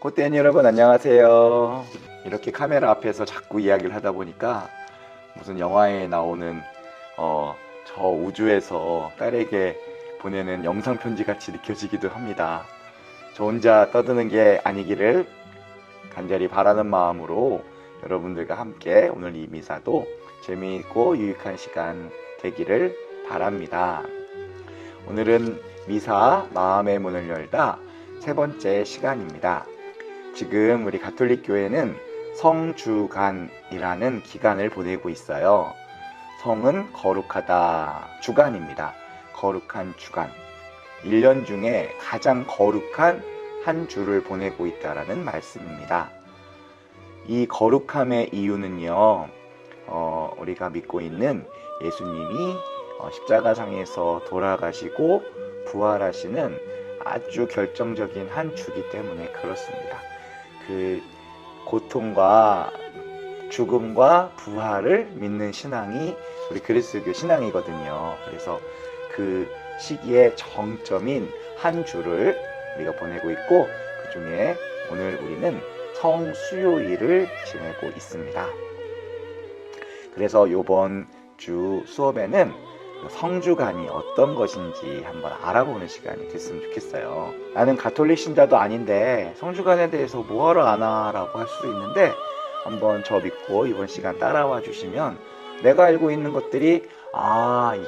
꽃대인 여러분 안녕하세요. 이렇게 카메라 앞에서 자꾸 이야기를 하다 보니까 무슨 영화에 나오는 저 우주에서 딸에게 보내는 영상 편지 같이 느껴지기도 합니다. 저 혼자 떠드는 게 아니기를 간절히 바라는 마음으로 여러분들과 함께 오늘 이 미사도 재미있고 유익한 시간 되기를 바랍니다. 오늘은 미사 마음의 문을 열다 세 번째 시간입니다. 지금 우리 가톨릭 교회는 성주간이라는 기간을 보내고 있어요. 성은 거룩하다, 주간입니다. 거룩한 주간. 1년 중에 가장 거룩한 한 주를 보내고 있다라는 말씀입니다. 이 거룩함의 이유는요, 우리가 믿고 있는 예수님이 십자가상에서 돌아가시고 부활하시는 아주 결정적인 한 주기 때문에 그렇습니다. 그 고통과 죽음과 부활을 믿는 신앙이 우리 그리스도교 신앙이거든요. 그래서 그 시기의 정점인 한 주를 우리가 보내고 있고, 그 중에 오늘 우리는 성수요일을 지내고 있습니다. 그래서 이번 주 수업에는 성주간이 어떤 것인지 한번 알아보는 시간이 됐으면 좋겠어요. 나는 가톨릭 신자도 아닌데 성주간에 대해서 뭐하러 아나 라고 할 수도 있는데, 한번 저 믿고 이번 시간 따라와 주시면 내가 알고 있는 것들이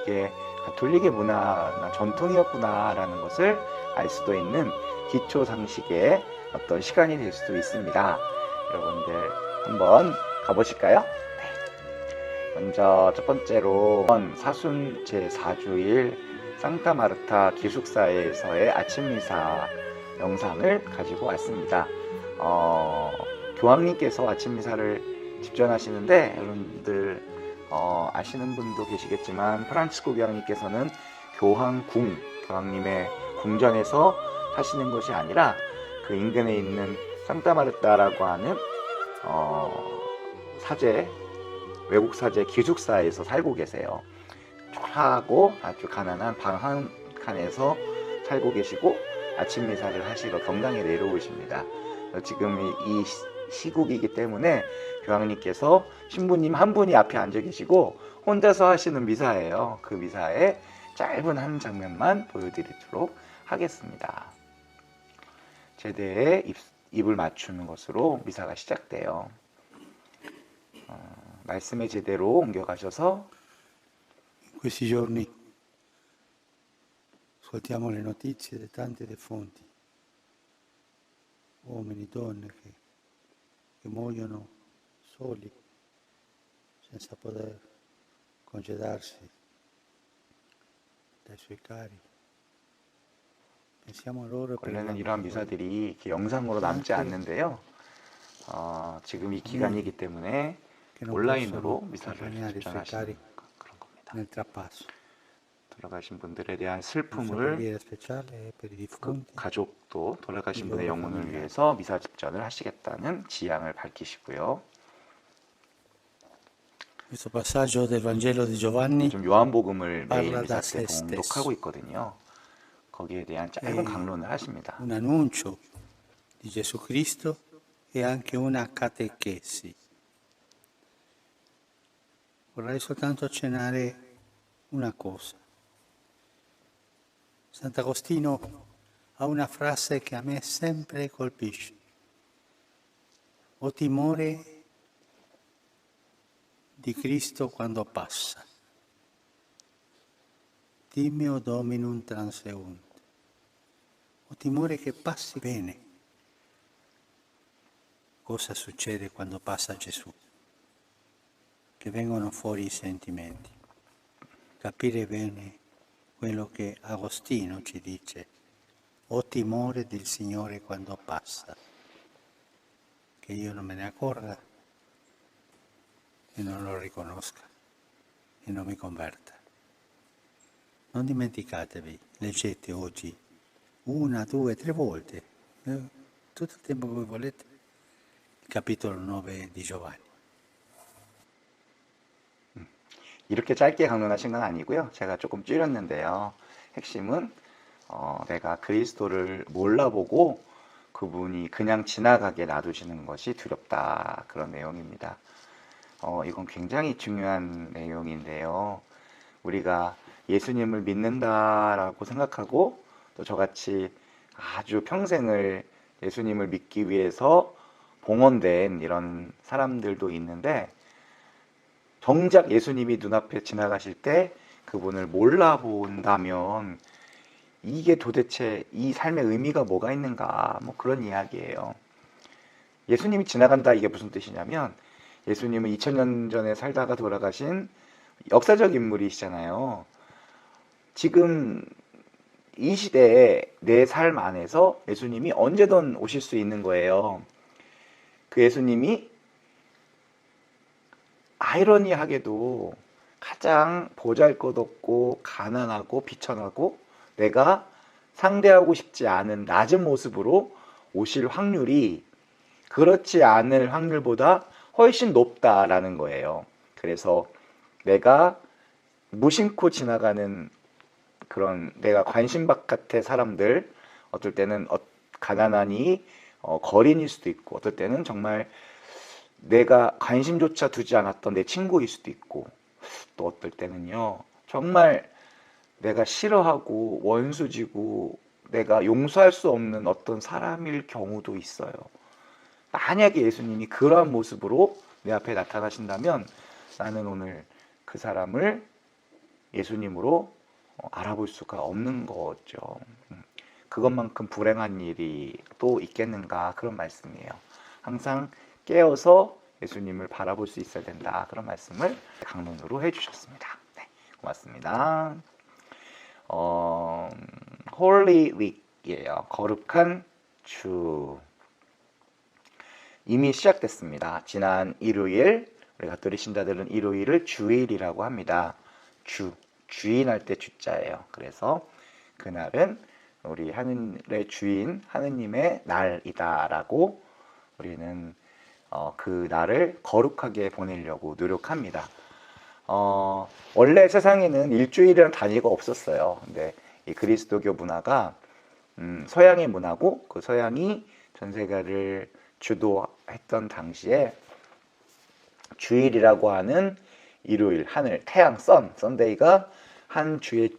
이게 가톨릭의 문화나 전통이었구나 라는 것을 알 수도 있는 기초 상식의 어떤 시간이 될 수도 있습니다. 여러분들 한번 가보실까요? 먼저 첫 번째로 사순 제4주일 상타 마르타 기숙사에서의 아침 미사 영상을 가지고 왔습니다. 교황님께서 아침 미사를 집전하시는데, 여러분들 아시는 분도 계시겠지만 프란치스코 교황님께서는 교황님의 궁전에서 하시는 것이 아니라 그 인근에 있는 상타 마르타라고 하는 외국 사제 기숙사에서 살고 계세요. 초라하고 아주 가난한 방 한 칸에서 살고 계시고 아침 미사를 하시러 경당에 내려오십니다. 지금 이 시국이기 때문에 교황님께서 신부님 한 분이 앞에 앉아 계시고 혼자서 하시는 미사예요. 그 미사의 짧은 한 장면만 보여드리도록 하겠습니다. 제대에 입을 맞추는 것으로 미사가 시작돼요. 말씀에 제대로 옮겨가셔서 In questi giorni ascoltiamo le notizie da tante fonti, uomini, donne che muoiono soli, senza poter congedarsi dai suoi cari. Pensiamo a loro e 원래는 preghiamo 이러한 per loro. 미사들이 이렇게 영상으로 남지 않는데요. 지금 이 기간이기 때문에 Che non 온라인으로 possono 미사를 accompagnare i suoi 집전하시는 cari 그런 겁니다. nel trapasso. 돌아가신 분들에 대한 La nostra 슬픔을 preghiera speciale è per i 그 defunti. 가족도 돌아가신 분의 loro 영혼을 familiari. 위해서 미사 집전을 하시겠다는 지향을 밝히시고요. Questo passaggio del Vangelo di Giovanni 요즘 요한복음을 매일 parla 미사 da 때 se 봉독하고 stesso. 있거든요. 거기에 대한 짧은 예. 강론을 하십니다. Un annuncio di Gesù Cristo e anche una catechesi. Vorrei soltanto accennare una cosa. Sant'Agostino ha una frase che a me sempre colpisce. Ho timore di Cristo quando passa. Timeo dominum transeunt. Ho timore che passi bene. Cosa succede quando passa Gesù? Che vengono fuori i sentimenti. Capire bene quello che Agostino ci dice. Ho timore del Signore quando passa. Che io non me ne accorga e non lo riconosca e non mi converta. Non dimenticatevi, leggete oggi 1, 2, 3 volte, tutto il tempo che voi volete, il capitolo 9 di Giovanni. 이렇게 짧게 강론하신 건 아니고요. 제가 조금 줄였는데요. 핵심은 내가 그리스도를 몰라보고 그분이 그냥 지나가게 놔두시는 것이 두렵다. 그런 내용입니다. 이건 굉장히 중요한 내용인데요. 우리가 예수님을 믿는다라고 생각하고 또 저같이 아주 평생을 예수님을 믿기 위해서 봉헌된 이런 사람들도 있는데 정작 예수님이 눈앞에 지나가실 때 그분을 몰라본다면 이게 도대체 이 삶의 의미가 뭐가 있는가, 뭐 그런 이야기예요. 예수님이 지나간다, 이게 무슨 뜻이냐면 예수님은 2000년 전에 살다가 돌아가신 역사적 인물이시잖아요. 지금 이 시대에 내 삶 안에서 예수님이 언제든 오실 수 있는 거예요. 그 예수님이 아이러니하게도 가장 보잘것없고 가난하고 비천하고 내가 상대하고 싶지 않은 낮은 모습으로 오실 확률이 그렇지 않을 확률보다 훨씬 높다라는 거예요. 그래서 내가 무심코 지나가는 그런 내가 관심 바깥의 사람들, 어떨 때는 가난하니 거린일 수도 있고, 어떨 때는 정말 내가 관심조차 두지 않았던 내 친구일 수도 있고, 또 어떨 때는요 정말 내가 싫어하고 원수지고 내가 용서할 수 없는 어떤 사람일 경우도 있어요. 만약에 예수님이 그러한 모습으로 내 앞에 나타나신다면 나는 오늘 그 사람을 예수님으로 알아볼 수가 없는 거죠. 그것만큼 불행한 일이 또 있겠는가, 그런 말씀이에요. 항상 깨어서 예수님을 바라볼 수 있어야 된다, 그런 말씀을 강론으로 해주셨습니다. 네, 고맙습니다. Holy Week이에요. 거룩한 주. 이미 시작됐습니다. 지난 일요일, 우리 가톨릭 신자들은 일요일을 주일이라고 합니다. 주인할 때 주자예요. 그래서 그날은 우리 하늘의 주인 하느님의 날이다라고 우리는 그 날을 거룩하게 보내려고 노력합니다. 원래 세상에는 일주일이라는 단위가 없었어요. 근데 이 그리스도교 문화가 서양의 문화고, 그 서양이 전 세계를 주도했던 당시에 주일이라고 하는 일요일, 하늘, 태양, 선데이가 한 주의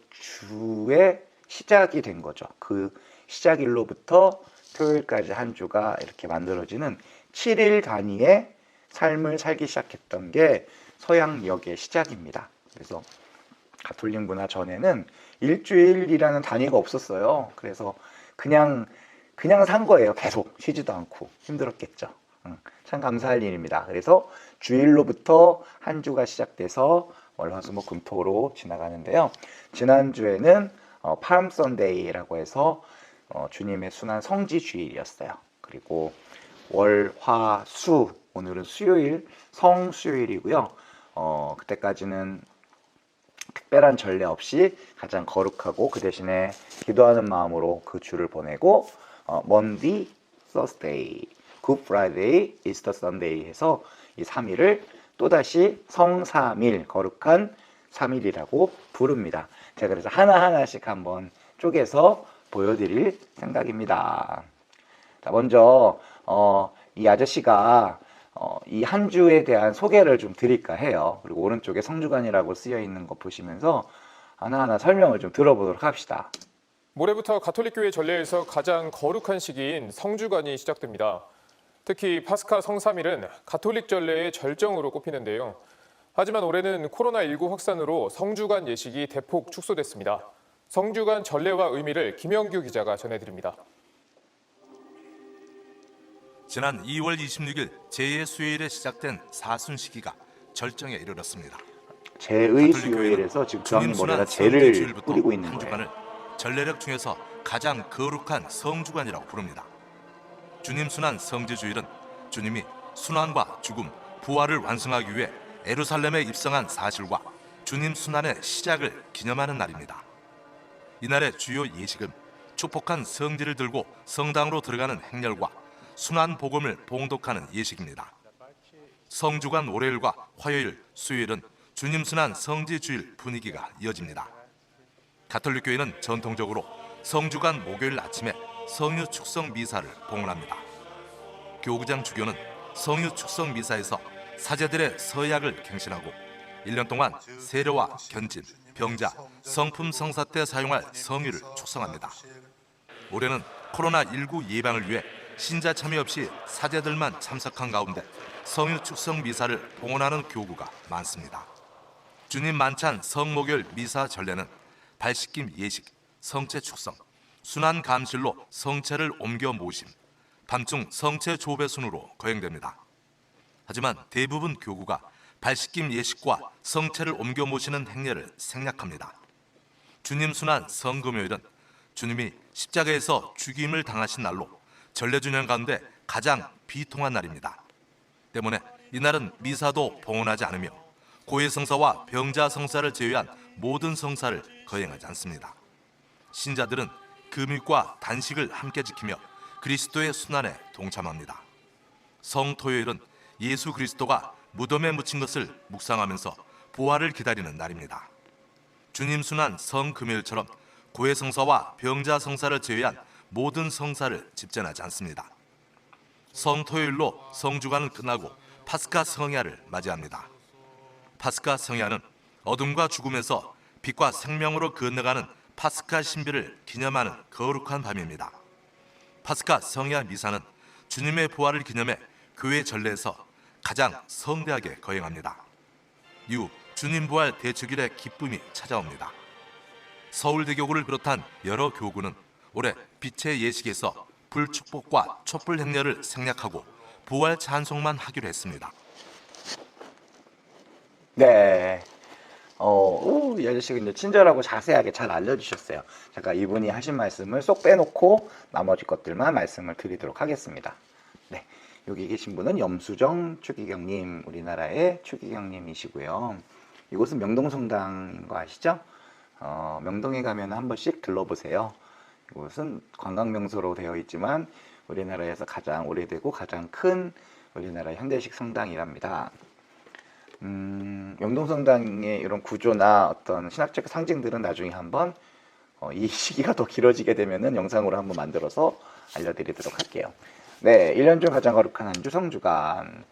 시작이 된 거죠. 그 시작일로부터 토요일까지 한 주가 이렇게 만들어지는 7일 단위의 삶을 살기 시작했던 게 서양역의 시작입니다. 그래서 가톨릭 문화 전에는 일주일이라는 단위가 없었어요. 그래서 그냥 산 거예요. 계속 쉬지도 않고. 힘들었겠죠. 참 감사할 일입니다. 그래서 주일로부터 한 주가 시작돼서 월화수목금토로 지나가는데요. 지난주에는 팔m 선데이라고 해서 주님의 순환 성지 주일이었어요. 그리고 월화수, 오늘은 수요일, 성수요일이고요. 그때까지는 특별한 전례 없이 가장 거룩하고 그 대신에 기도하는 마음으로 그 주를 보내고 Monday, Thursday, Good Friday, Easter Sunday 해서 이 3일을 또다시 성삼일, 거룩한 3일이라고 부릅니다. 제가 그래서 하나하나씩 한번 쪼개서 보여드릴 생각입니다. 자, 먼저 이 아저씨가 이 한 주에 대한 소개를 좀 드릴까 해요. 그리고 오른쪽에 성주간이라고 쓰여 있는 거 보시면서 하나하나 설명을 좀 들어보도록 합시다. 모레부터 가톨릭교회 전례에서 가장 거룩한 시기인 성주간이 시작됩니다. 특히 파스카 성삼일은 가톨릭 전례의 절정으로 꼽히는데요. 하지만 올해는 코로나19 확산으로 성주간 예식이 대폭 축소됐습니다. 성주간 전례와 의미를 김영규 기자가 전해드립니다. 지난 2월 26일 제2의 수요일에 시작된 사순 시기가 절정에 이르렀습니다. 제의 수요일에서 지금 주황님 머리에다 제를 뿌리고 있는 한 거예요. 주간을 전례력 중에서 가장 거룩한 성주간이라고 부릅니다. 주님 순환 성지주일은 주님이 순환과 죽음, 부활을 완성하기 위해 예루살렘에 입성한 사실과 주님 순환의 시작을 기념하는 날입니다. 이날의 주요 예식은 축복한 성지를 들고 성당으로 들어가는 행렬과 순환 복음을 봉독하는 예식입니다. 성주간 월요일과 화요일, 수요일은 주님 순환 성지주일 분위기가 이어집니다. 가톨릭교회는 전통적으로 성주간 목요일 아침에 성유 축성 미사를 봉헌합니다. 교구장 주교는 성유 축성 미사에서 사제들의 서약을 갱신하고 1년 동안 세례와 견진, 병자, 성품 성사 때 사용할 성유를 축성합니다. 올해는 코로나19 예방을 위해 신자 참여 없이 사제들만 참석한 가운데 성유 축성 미사를 봉헌하는 교구가 많습니다. 주님 만찬 성목요일 미사 전례는 발씻김 예식, 성체 축성, 순환 감실로 성체를 옮겨 모심, 밤중 성체 조배 순으로 거행됩니다. 하지만 대부분 교구가 발씻김 예식과 성체를 옮겨 모시는 행례를 생략합니다. 주님 순환 성금요일은 주님이 십자가에서 죽임을 당하신 날로 전례주년 가운데 가장 비통한 날입니다. 때문에 이날은 미사도 봉헌하지 않으며 고해 성사와 병자 성사를 제외한 모든 성사를 거행하지 않습니다. 신자들은 금일과 단식을 함께 지키며 그리스도의 순환에 동참합니다. 성토요일은 예수 그리스도가 무덤에 묻힌 것을 묵상하면서 부활을 기다리는 날입니다. 주님 순환 성금요일처럼 고해 성사와 병자 성사를 제외한 모든 성사를 집전하지 않습니다. 성토요일로 성주간은 끝나고 파스카 성야를 맞이합니다. 파스카 성야는 어둠과 죽음에서 빛과 생명으로 건너가는 파스카 신비를 기념하는 거룩한 밤입니다. 파스카 성야 미사는 주님의 부활을 기념해 교회 전례에서 가장 성대하게 거행합니다. 이후 주님 부활 대축일의 기쁨이 찾아옵니다. 서울대교구를 비롯한 여러 교구는 올해 빛의 예식에서 불축복과 촛불 행렬을 생략하고 부활 찬송만 하기로 했습니다. 네. 이 아저씨가 이제 친절하고 자세하게 잘 알려주셨어요. 제가 이분이 하신 말씀을 쏙 빼놓고 나머지 것들만 말씀을 드리도록 하겠습니다. 네. 여기 계신 분은 염수정 추기경님, 우리나라의 추기경님이시고요. 이곳은 명동성당인 거 아시죠? 명동에 가면 한 번씩 들러보세요. 이곳은 관광명소로 되어 있지만 우리나라에서 가장 오래되고 가장 큰 우리나라 현대식 성당이랍니다. 명동성당의 이런 구조나 어떤 신학적 상징들은 나중에 한번 이 시기가 더 길어지게 되면은 영상으로 한번 만들어서 알려드리도록 할게요. 네, 1년 중 가장 거룩한 한 주 성주간.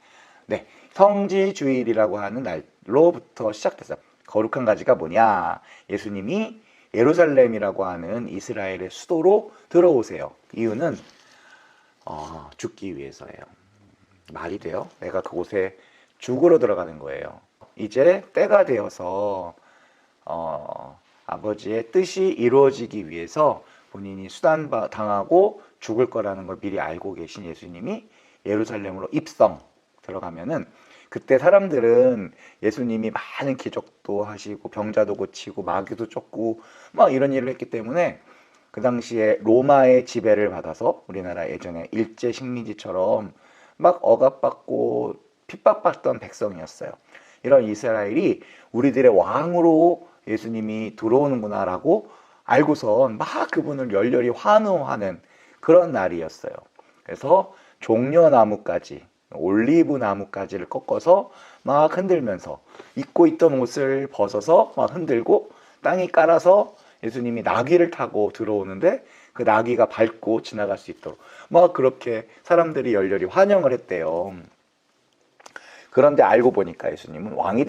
네, 성지주일이라고 하는 날로부터 시작돼서 거룩한 가지가 뭐냐? 예수님이 예루살렘이라고 하는 이스라엘의 수도로 들어오세요. 이유는 죽기 위해서예요. 말이 돼요? 내가 그곳에 죽으러 들어가는 거예요. 이제 때가 되어서 아버지의 뜻이 이루어지기 위해서 본인이 수단당하고 죽을 거라는 걸 미리 알고 계신 예수님이 예루살렘으로 입성 들어가면은 그때 사람들은 예수님이 많은 기적도 하시고 병자도 고치고 마귀도 쫓고 막 이런 일을 했기 때문에 그 당시에 로마의 지배를 받아서 우리나라 예전에 일제 식민지처럼 막 억압받고 핍박받던 백성이었어요. 이런 이스라엘이 우리들의 왕으로 예수님이 들어오는구나라고 알고선 막 그분을 열렬히 환호하는 그런 날이었어요. 그래서 종려나무까지, 올리브 나무까지를 꺾어서 막 흔들면서 입고 있던 옷을 벗어서 막 흔들고 땅이 깔아서 예수님이 나귀를 타고 들어오는데 그 나귀가 밟고 지나갈 수 있도록 막 그렇게 사람들이 열렬히 환영을 했대요. 그런데 알고 보니까 예수님은 왕이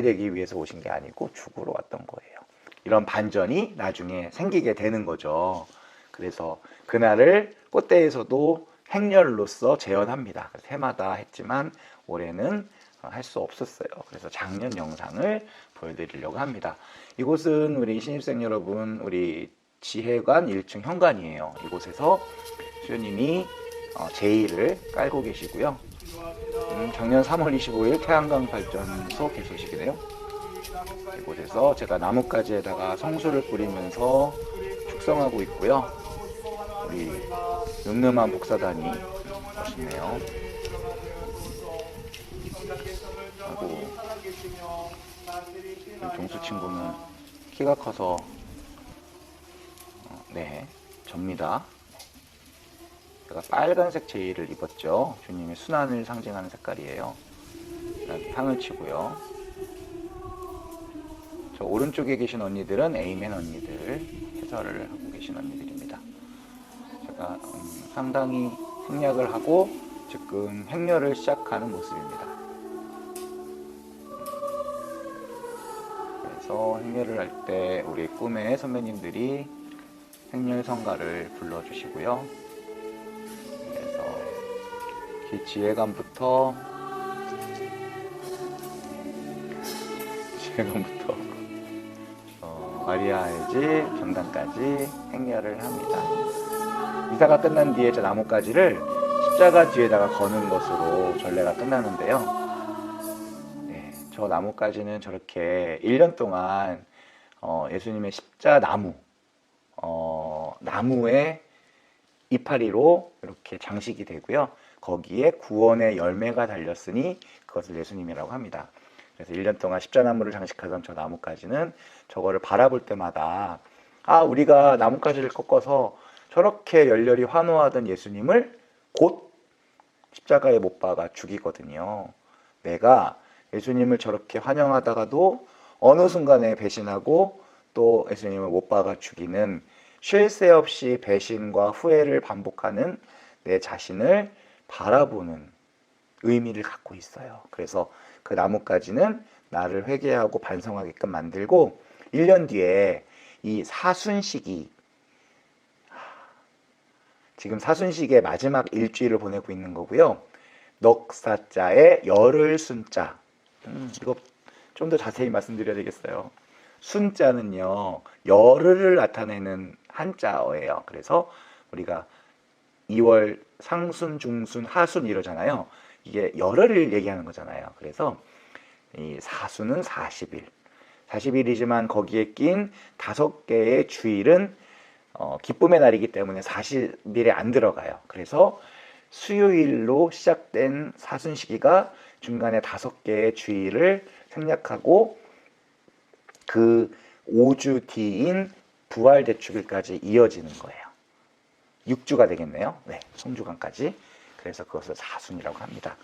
되기 위해서 오신 게 아니고 죽으러 왔던 거예요. 이런 반전이 나중에 생기게 되는 거죠. 그래서 그날을 꽃대에서도 행렬로서 재현합니다. 그래서 해마다 했지만 올해는 할 수 없었어요. 그래서 작년 영상을 보여드리려고 합니다. 이곳은 우리 신입생 여러분, 우리 지혜관 1층 현관이에요. 이곳에서 수요님이 제2를 깔고 계시고요. 작년 3월 25일 태양광 발전소 개소식이네요. 이곳에서 제가 나뭇가지에다가 성수를 뿌리면서 축성하고 있고요. 우리 늠름한 복사단이 멋있네요. 그리고 우리 종수 친구는 키가 커서 네, 접니다. 제가 빨간색 제의를 입었죠. 주님의 순환을 상징하는 색깔이에요. 향을 치고요. 저 오른쪽에 계신 언니들은 에이멘 언니들, 해설을 하고 계신 언니들입니다. 상당히 생략을 하고 지금 행렬을 시작하는 모습입니다. 그래서 행렬을 할 때 우리 꿈의 선배님들이 행렬 성가를 불러주시고요. 그래서 이 지혜감부터 마리아의 집 경단까지 행렬을 합니다. 미사가 끝난 뒤에 저 나뭇가지를 십자가 뒤에다가 거는 것으로 전례가 끝나는데요. 네, 저 나뭇가지는 저렇게 1년 동안 예수님의 십자나무 나무의 이파리로 이렇게 장식이 되고요. 거기에 구원의 열매가 달렸으니 그것을 예수님이라고 합니다. 그래서 1년 동안 십자나무를 장식하던 저 나뭇가지는 저거를 바라볼 때마다 우리가 나뭇가지를 꺾어서 저렇게 열렬히 환호하던 예수님을 곧 십자가에 못 박아 죽이거든요. 내가 예수님을 저렇게 환영하다가도 어느 순간에 배신하고 또 예수님을 못 박아 죽이는 쉴 새 없이 배신과 후회를 반복하는 내 자신을 바라보는 의미를 갖고 있어요. 그래서 그 나뭇가지는 나를 회개하고 반성하게끔 만들고 1년 뒤에 이 사순시기, 지금 사순시기의 마지막 일주일을 보내고 있는 거고요. 넉사자의 열을 순자, 이거 좀 더 자세히 말씀드려야 되겠어요. 순자는요, 열흘을 나타내는 한자어예요. 그래서 우리가 2월 상순, 중순, 하순 이러잖아요. 이게 열흘을 얘기하는 거잖아요. 그래서 이 사순은 40일, 40일이지만 거기에 낀 5개의 주일은 기쁨의 날이기 때문에 40일에 안 들어가요. 그래서 수요일로 시작된 사순시기가 중간에 5개의 주일을 생략하고 그 5주 뒤인 부활대축일까지 이어지는 거예요. 6주가 되겠네요. 네, 성주간까지. 그래서 그것을 사순이라고 합니다.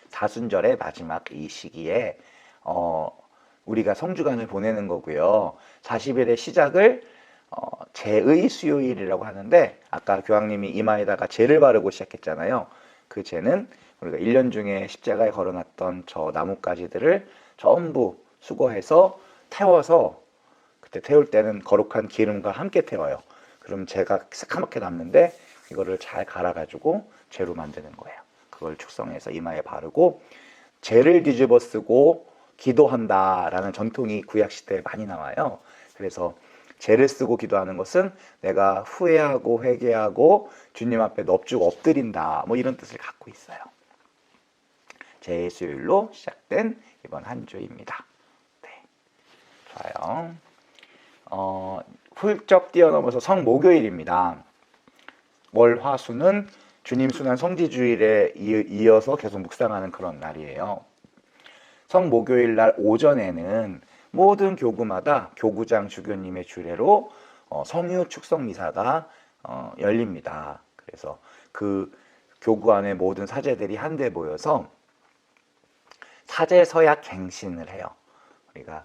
사순절의 마지막 이 시기에 우리가 성주간을 보내는 거고요. 40일의 시작을 제의 수요일이라고 하는데 아까 교황님이 이마에다가 제를 바르고 시작했잖아요. 그 제는 우리가 1년 중에 십자가에 걸어놨던 저 나뭇가지들을 전부 수거해서 태워서, 그때 태울 때는 거룩한 기름과 함께 태워요. 그럼 제가 새카맣게 남는데 이거를 잘 갈아가지고 제로 만드는 거예요. 그걸 축성해서 이마에 바르고 제를 뒤집어 쓰고 기도한다라는 전통이 구약시대에 많이 나와요. 그래서 제를 쓰고 기도하는 것은 내가 후회하고 회개하고 주님 앞에 넙죽 엎드린다, 뭐 이런 뜻을 갖고 있어요. 제의 수요일로 시작된 이번 한 주입니다. 네, 좋아요. 훌쩍 뛰어넘어서 성목요일입니다. 월, 화, 수는 주님 순환 성지주일에 이어서 계속 묵상하는 그런 날이에요. 성목요일 날 오전에는 모든 교구마다 교구장 주교님의 주례로 성유 축성 미사가 열립니다. 그래서 그 교구 안에 모든 사제들이 한데 모여서 사제 서약 갱신을 해요. 우리가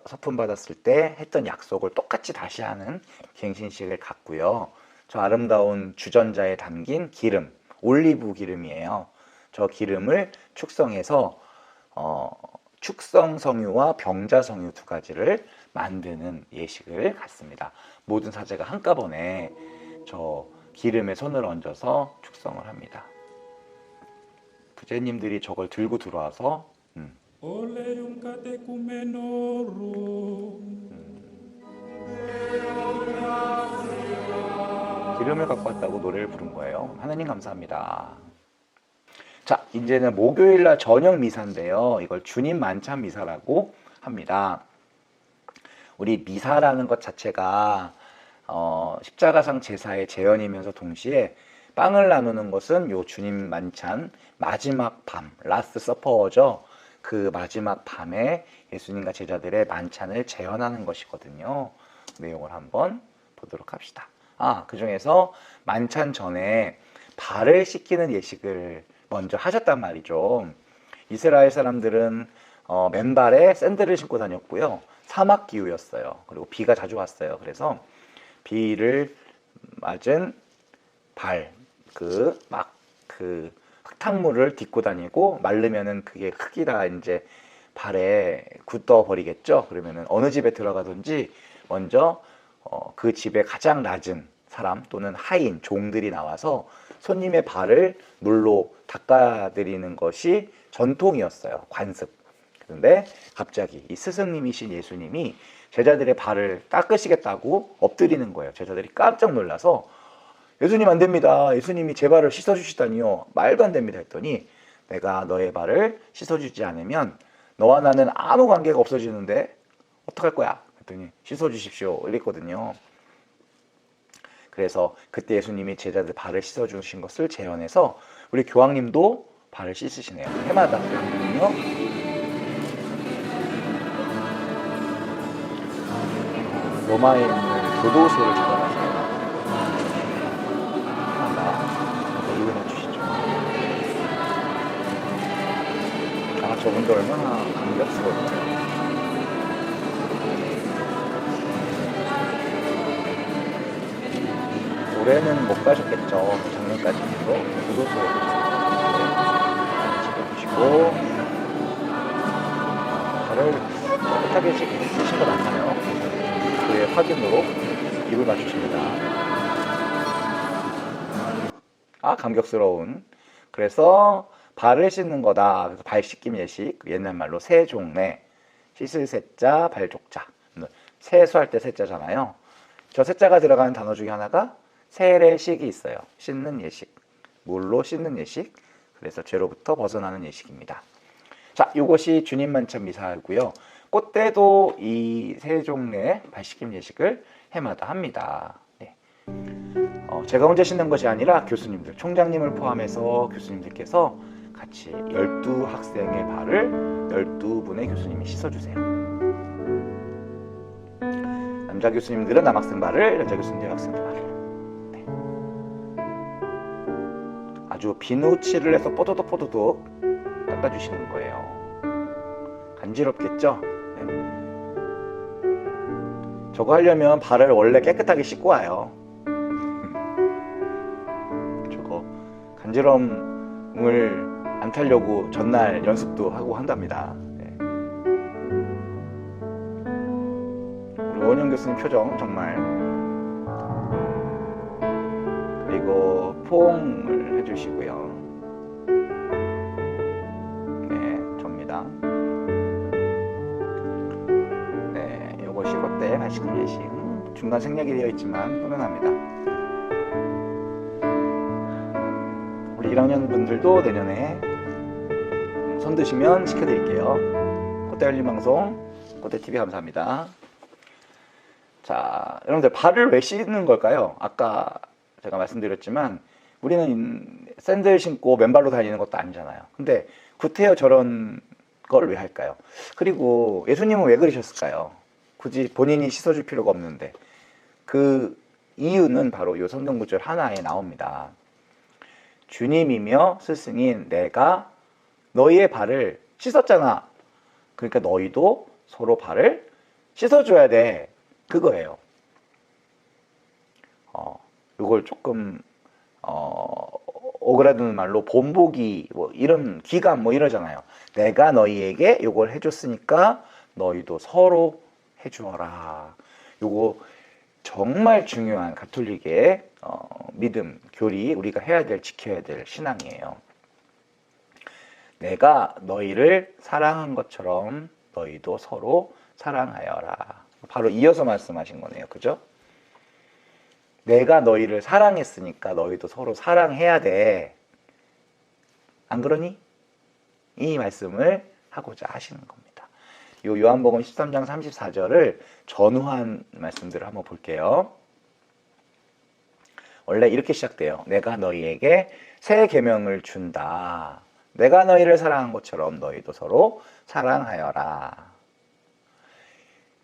서품 받았을 때 했던 약속을 똑같이 다시 하는 갱신식을 갖고요. 저 아름다운 주전자에 담긴 기름, 올리브 기름이에요. 저 기름을 축성해서 축성 성유와 병자 성유 2가지를 만드는 예식을 갖습니다. 모든 사제가 한꺼번에 저 기름에 손을 얹어서 축성을 합니다. 부제님들이 저걸 들고 들어와서 기름을 갖고 왔다고 노래를 부른 거예요. 하나님 감사합니다. 자, 이제는 목요일날 저녁 미사인데요. 이걸 주님 만찬 미사라고 합니다. 우리 미사라는 것 자체가 십자가상 제사의 재현이면서 동시에 빵을 나누는 것은 요 주님 만찬 마지막 밤, 라스트 서퍼죠. 그 마지막 밤에 예수님과 제자들의 만찬을 재현하는 것이거든요. 내용을 한번 보도록 합시다. 그 중에서 만찬 전에 발을 씻기는 예식을 먼저 하셨단 말이죠. 이스라엘 사람들은 맨발에 샌들을 신고 다녔고요. 사막 기후였어요. 그리고 비가 자주 왔어요. 그래서 비를 맞은 발, 그 흙탕물을 딛고 다니고 말르면은 그게 흙이 다 이제 발에 굳어 버리겠죠. 그러면은 어느 집에 들어가든지 먼저 그 집의 가장 낮은 사람 또는 하인 종들이 나와서 손님의 발을 물로 닦아드리는 것이 전통이었어요. 관습. 그런데 갑자기 이 스승님이신 예수님이 제자들의 발을 닦으시겠다고 엎드리는 거예요. 제자들이 깜짝 놀라서 예수님 안 됩니다. 예수님이 제 발을 씻어주시다니요. 말도 안 됩니다 했더니 내가 너의 발을 씻어주지 않으면 너와 나는 아무 관계가 없어지는데 어떡할 거야? 했더니 씻어주십시오. 이랬거든요. 그래서 그때 예수님이 제자들 발을 씻어주신 것을 재현해서 우리 교황님도 발을 씻으시네요. 해마다 교황님은요. 로마에 있는 교도소를 찾아가세요. 해마다 읽어내 주시죠. 저분도 얼마나 감격스러울까요? 올해는 못 가셨겠죠. 작년까지 계속 교도소에 지켜주시고 발을 깨끗하게 씻으신 것 같나요? 그의 확인으로 입을 맞추십니다. 감격스러운. 그래서 발을 씻는 거다. 그래서 발 씻김 예식, 옛날 말로 세종례, 씻을 세자, 발족자. 세수할 때 세자잖아요. 저 세자가 들어가는 단어 중에 하나가 세례식이 있어요. 씻는 예식, 물로 씻는 예식. 그래서 죄로부터 벗어나는 예식입니다. 자, 이것이 주님 만찬 미사이고요. 그때도 이 세종례 발씻김 예식을 해마다 합니다. 네. 제가 혼자 씻는 것이 아니라 교수님들, 총장님을 포함해서 교수님들께서 같이 12학생의 발을 12분의 교수님이 씻어주세요. 남자 교수님들은 남학생 발을, 여자 교수님들 학생 발을. 네. 아주 비누칠을 해서 뽀도독 닦아주시는 거예요. 간지럽겠죠? 네. 저거 하려면 발을 원래 깨끗하게 씻고 와요. 저거 간지럼을 안 타려고 전날 연습도 하고 한답니다. 네. 우리 원영 교수님 표정 정말. 그리고 포옹을 해주시고요. 네, 접니다. 네, 요것이 그때 발씻김 예식. 중간 생략이 되어 있지만 훈훈합니다. 우리 1학년 분들도 내년에 손 드시면 시켜드릴게요. 꽃대 열린 방송, 꽃대TV 감사합니다. 자, 여러분들 발을 왜 씻는 걸까요? 아까 제가 말씀드렸지만 우리는 샌들 신고 맨발로 다니는 것도 아니잖아요. 근데 구태여 저런 걸 왜 할까요? 그리고 예수님은 왜 그러셨을까요? 굳이 본인이 씻어줄 필요가 없는데. 그 이유는 바로 이 성경 구절 하나에 나옵니다. 주님이며 스승인 내가 너희의 발을 씻었잖아. 그러니까 너희도 서로 발을 씻어줘야 돼. 그거예요. 이걸 조금 오그라드는 말로 본보기 뭐 이런 기감 뭐 이러잖아요. 내가 너희에게 이걸 해줬으니까 너희도 서로 해주어라. 요거 정말 중요한 가톨릭의 믿음, 교리, 우리가 해야 될, 지켜야 될 신앙이에요. 내가 너희를 사랑한 것처럼 너희도 서로 사랑하여라. 바로 이어서 말씀하신 거네요. 그죠? 내가 너희를 사랑했으니까 너희도 서로 사랑해야 돼. 안 그러니? 이 말씀을 하고자 하시는 겁니다. 이 요한복음 13장 34절을 전후한 말씀들을 한번 볼게요. 원래 이렇게 시작돼요. 내가 너희에게 새 계명을 준다. 내가 너희를 사랑한 것처럼 너희도 서로 사랑하여라.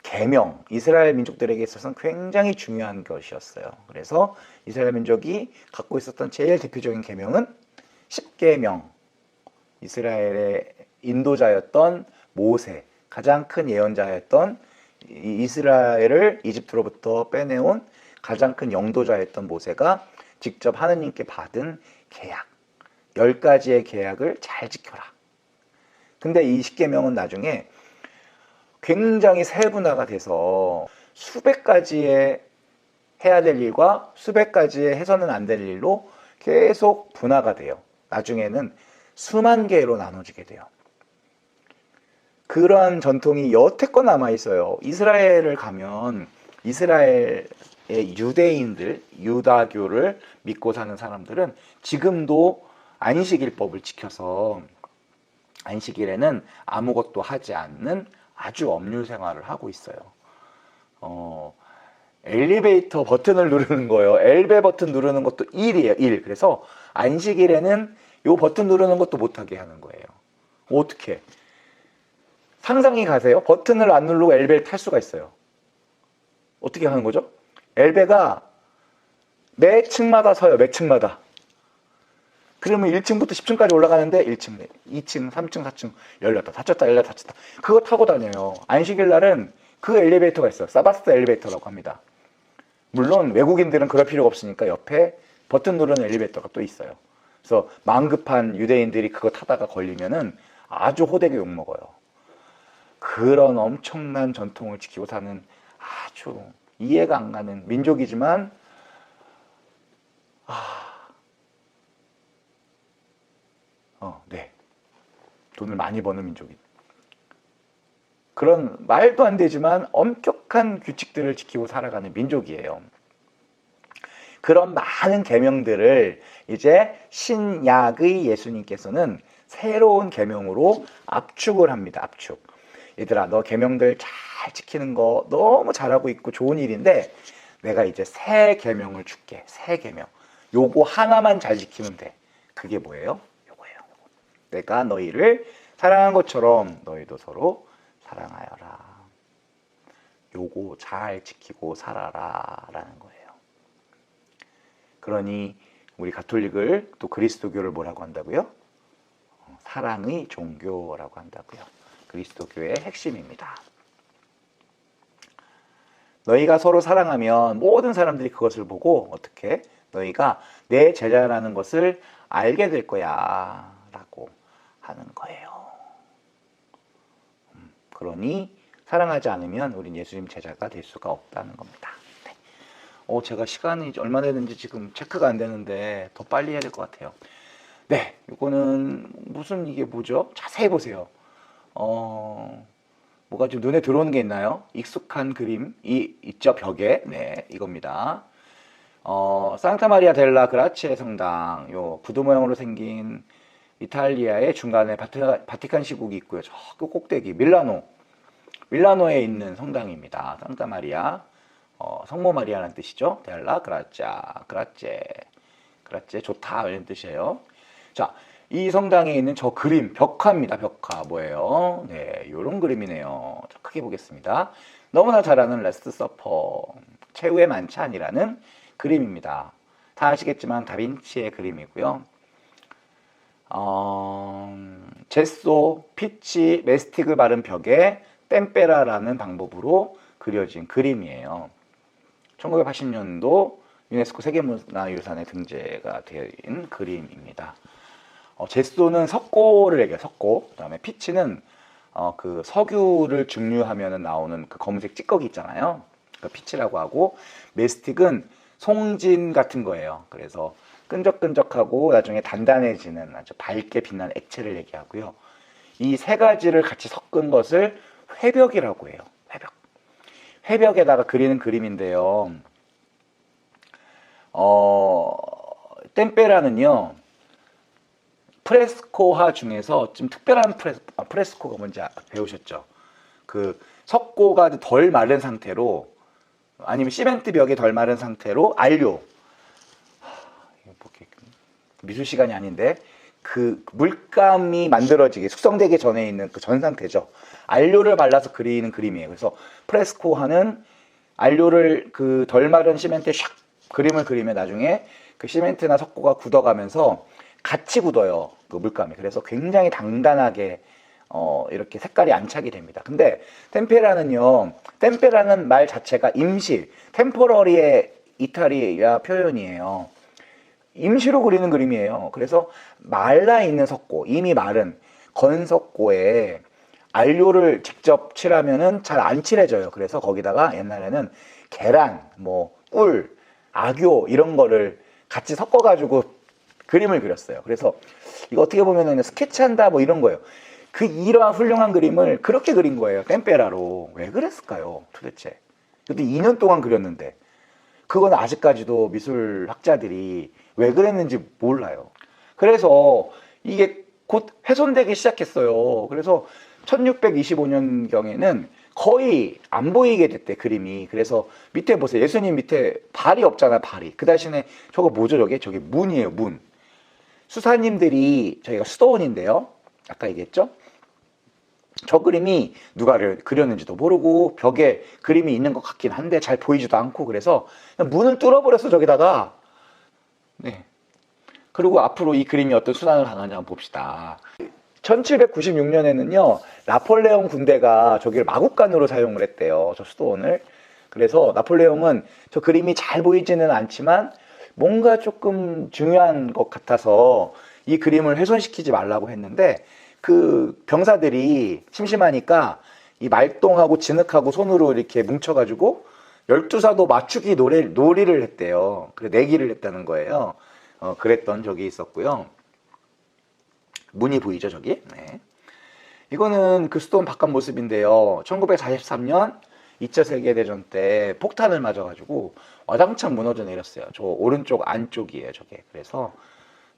계명, 이스라엘 민족들에게 있어서는 굉장히 중요한 것이었어요. 그래서 이스라엘 민족이 갖고 있었던 제일 대표적인 계명은 십계명. 이스라엘의 인도자였던 모세, 가장 큰 예언자였던 이스라엘을 이집트로부터 빼내온 가장 큰 영도자였던 모세가 직접 하느님께 받은 계약, 10가지의 계약을 잘 지켜라. 근데 이 10계명은 나중에 굉장히 세분화가 돼서 수백 가지의 해야 될 일과 수백 가지의 해서는 안 될 일로 계속 분화가 돼요. 나중에는 수만 개로 나눠지게 돼요. 그러한 전통이 여태껏 남아 있어요. 이스라엘을 가면 이스라엘의 유대인들, 유다교를 믿고 사는 사람들은 지금도 안식일법을 지켜서 안식일에는 아무것도 하지 않는 아주 엄류 생활을 하고 있어요. 엘리베이터 버튼을 누르는 거예요. 엘베 버튼 누르는 것도 일이에요. 일. 그래서 안식일에는 요 버튼 누르는 것도 못하게 하는 거예요. 어떻게? 상상이 가세요? 버튼을 안 누르고 엘베를 탈 수가 있어요. 어떻게 하는 거죠? 엘베가 매 층마다 서요. 매 층마다. 그러면 1층부터 10층까지 올라가는데 1층, 2층, 3층, 4층 열렸다, 닫혔다, 열렸다, 닫혔다. 그거 타고 다녀요. 안식일 날은 그 엘리베이터가 있어요. 사바스 엘리베이터라고 합니다. 물론 외국인들은 그럴 필요가 없으니까 옆에 버튼 누르는 엘리베이터가 또 있어요. 그래서 마음 급한 유대인들이 그거 타다가 걸리면은 아주 호되게 욕먹어요. 그런 엄청난 전통을 지키고 사는 아주 이해가 안 가는 민족이지만 네. 돈을 많이 버는 민족입니다. 그런 말도 안 되지만 엄격한 규칙들을 지키고 살아가는 민족이에요. 그런 많은 계명들을 이제 신약의 예수님께서는 새로운 계명으로 압축을 합니다. 압축. 얘들아, 너 계명들 잘 지키는 거 너무 잘하고 있고 좋은 일인데 내가 이제 새 계명을 줄게. 새 계명. 요거 하나만 잘 지키면 돼. 그게 뭐예요? 요거예요. 내가 너희를 사랑한 것처럼 너희도 서로 사랑하여라. 요거 잘 지키고 살아라 라는 거예요. 그러니 우리 가톨릭을 또 그리스도교를 뭐라고 한다고요? 사랑의 종교라고 한다고요. 그리스도교의 핵심입니다. 너희가 서로 사랑하면 모든 사람들이 그것을 보고 어떻게? 너희가 내 제자라는 것을 알게 될 거야 라고 하는 거예요. 그러니 사랑하지 않으면 우린 예수님 제자가 될 수가 없다는 겁니다. 네. 제가 시간이 얼마 되는지 지금 체크가 안 되는데 더 빨리 해야 될 것 같아요. 네, 이거는 무슨 이게 뭐죠? 자세히 보세요. 뭐가 좀 눈에 들어오는 게 있나요? 익숙한 그림이 있죠, 벽에. 네, 이겁니다. 상타 마리아 델라 그라치에 성당, 요 구두 모양으로 생긴 이탈리아의 중간에 바티칸 시국이 있고요. 저 꼭대기 밀라노에 있는 성당입니다. 상타 마리아, 성모 마리아라는 뜻이죠. 델라 그라짜, 그라째 좋다 이런 뜻이에요. 자, 이 성당에 있는 저 그림, 벽화입니다. 벽화 뭐예요? 네, 이런 그림이네요. 자, 크게 보겠습니다. 너무나 잘 아는 라스트 서퍼, 최후의 만찬이라는 그림입니다. 다 아시겠지만 다빈치의 그림이고요. 제소, 피치, 메스틱을 바른 벽에 템페라라는 방법으로 그려진 그림이에요. 1980년도 유네스코 세계문화유산에 등재가 된 그림입니다. 제소는 석고를 얘기해요. 석고. 그 다음에 피치는 그 석유를 증류하면 나오는 그 검은색 찌꺼기 있잖아요. 그 피치라고 하고, 메스틱은 송진 같은 거예요. 그래서 끈적끈적하고 나중에 단단해지는 아주 밝게 빛나는 액체를 얘기하고요. 이 세 가지를 같이 섞은 것을 회벽이라고 해요. 회벽. 회벽에다가 그리는 그림인데요. 템페라는요, 프레스코화 중에서 좀 특별한 프레스코가 뭔지 배우셨죠? 그 석고가 덜 마른 상태로, 아니면 시멘트 벽이 덜 마른 상태로 안료, 미술 시간이 아닌데 그 물감이 만들어지게 숙성되기 전에 있는 그 전 상태죠. 안료를 발라서 그리는 그림이에요. 그래서 프레스코화는 안료를 그 덜 마른 시멘트에 샥 그림을 그리면 나중에 그 시멘트나 석고가 굳어가면서 같이 굳어요. 그 물감이. 그래서 굉장히 단단하게 이렇게 색깔이 안착이 됩니다. 근데 템페라는 말 자체가 임시, 템포러리의 이탈리아 표현이에요. 임시로 그리는 그림이에요. 그래서 말라 있는 석고, 이미 마른 건석고에 안료를 직접 칠하면은 잘 안 칠해져요. 그래서 거기다가 옛날에는 계란, 뭐 꿀, 악교 이런 거를 같이 섞어가지고 그림을 그렸어요. 그래서 이거 어떻게 보면은 스케치한다 뭐 이런 거예요. 그 이러한 훌륭한 그림을 그렇게 그린 거예요. 템페라로. 왜 그랬을까요? 도대체. 근데 2년 동안 그렸는데 그건 아직까지도 미술학자들이 왜 그랬는지 몰라요. 그래서 이게 곧 훼손되기 시작했어요. 그래서 1625년경에는 거의 안 보이게 됐대, 그림이. 그래서 밑에 보세요. 예수님 밑에 발이 없잖아, 발이. 그 대신에 저거 뭐죠, 저게? 저게 문이에요, 문. 수사님들이, 저희가 수도원인데요. 아까 얘기했죠? 저 그림이 누가 그렸는지도 모르고 벽에 그림이 있는 것 같긴 한데 잘 보이지도 않고 그래서 문을 뚫어버렸어, 저기다가. 네. 그리고 앞으로 이 그림이 어떤 수단을 당하는지 한번 봅시다. 1796년에는요, 나폴레옹 군대가 저기를 마국간으로 사용을 했대요, 저 수도원을. 그래서 나폴레옹은 저 그림이 잘 보이지는 않지만 뭔가 조금 중요한 것 같아서 이 그림을 훼손시키지 말라고 했는데 그 병사들이 심심하니까 이 말똥하고 진흙하고 손으로 이렇게 뭉쳐가지고 12사도 맞추기 놀이를 했대요. 그래, 내기를 했다는 거예요. 그랬던 적이 있었고요. 문이 보이죠, 저기? 네. 이거는 그 수도원 바깥 모습인데요. 1943년 2차 세계대전 때 폭탄을 맞아가지고 와장창 무너져 내렸어요. 저 오른쪽 안쪽이에요, 저게. 그래서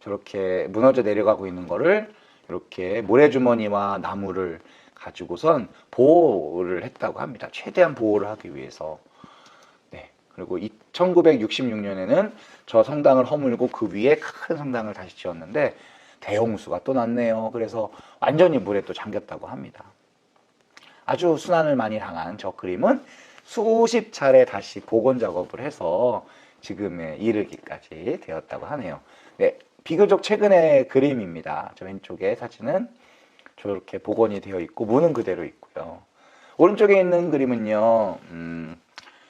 저렇게 무너져 내려가고 있는 거를 이렇게 모래주머니와 나무를 가지고선 보호를 했다고 합니다. 최대한 보호를 하기 위해서. 네. 그리고 1966년에는 저 성당을 허물고 그 위에 큰 성당을 다시 지었는데 대홍수가 또 났네요. 그래서 완전히 물에 또 잠겼다고 합니다. 아주 순환을 많이 당한 저 그림은 수십 차례 다시 복원 작업을 해서 지금에 이르기까지 되었다고 하네요. 네, 비교적 최근의 그림입니다. 저 왼쪽에 사진은 저렇게 복원이 되어 있고 문은 그대로 있고요. 오른쪽에 있는 그림은요,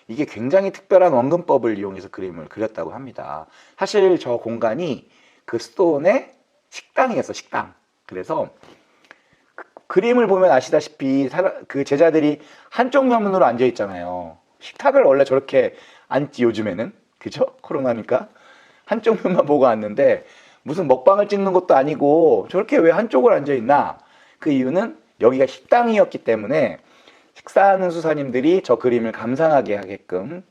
이게 굉장히 특별한 원근법을 이용해서 그림을 그렸다고 합니다. 사실 저 공간이 그 스톤의 식당이었어, 식당. 그래서 그림을 보면 아시다시피 그 제자들이 한쪽 면으로 앉아 있잖아요. 식탁을 원래 저렇게 앉지, 요즘에는. 그죠? 코로나니까. 한쪽 면만 보고 앉는데 무슨 먹방을 찍는 것도 아니고 저렇게 왜 한쪽을 앉아 있나? 그 이유는 여기가 식당이었기 때문에 식사하는 수사님들이 저 그림을 감상하게 하게끔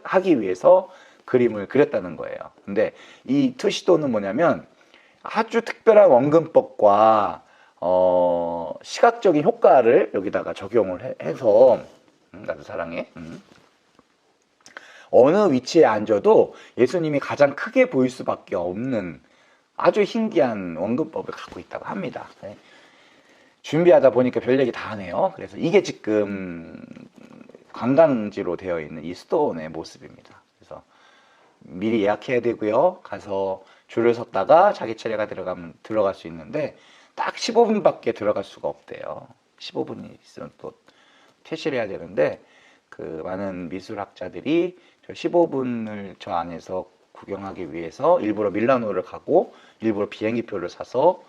하기 위해서 그림을 그렸다는 거예요. 근데 이 투시도는 뭐냐면 아주 특별한 원근법과 시각적인 효과를 여기다가 적용을 해서 나도 사랑해. 어느 위치에 앉아도 예수님이 가장 크게 보일 수밖에 없는 아주 신기한 원근법을 갖고 있다고 합니다. 네. 준비하다 보니까 별 얘기 다 하네요. 그래서 이게 지금 관광지로 되어 있는 이 스톤의 모습입니다. 그래서 미리 예약해야 되고요. 가서 줄을 섰다가 자기 차례가 들어가면 들어갈 수 있는데 딱 15분밖에 들어갈 수가 없대요. 15분이 있으면 또 퇴실해야 되는데 그 많은 미술학자들이 저 15분을 저 안에서 구경하기 위해서 일부러 밀라노를 가고 일부러 비행기표를 사서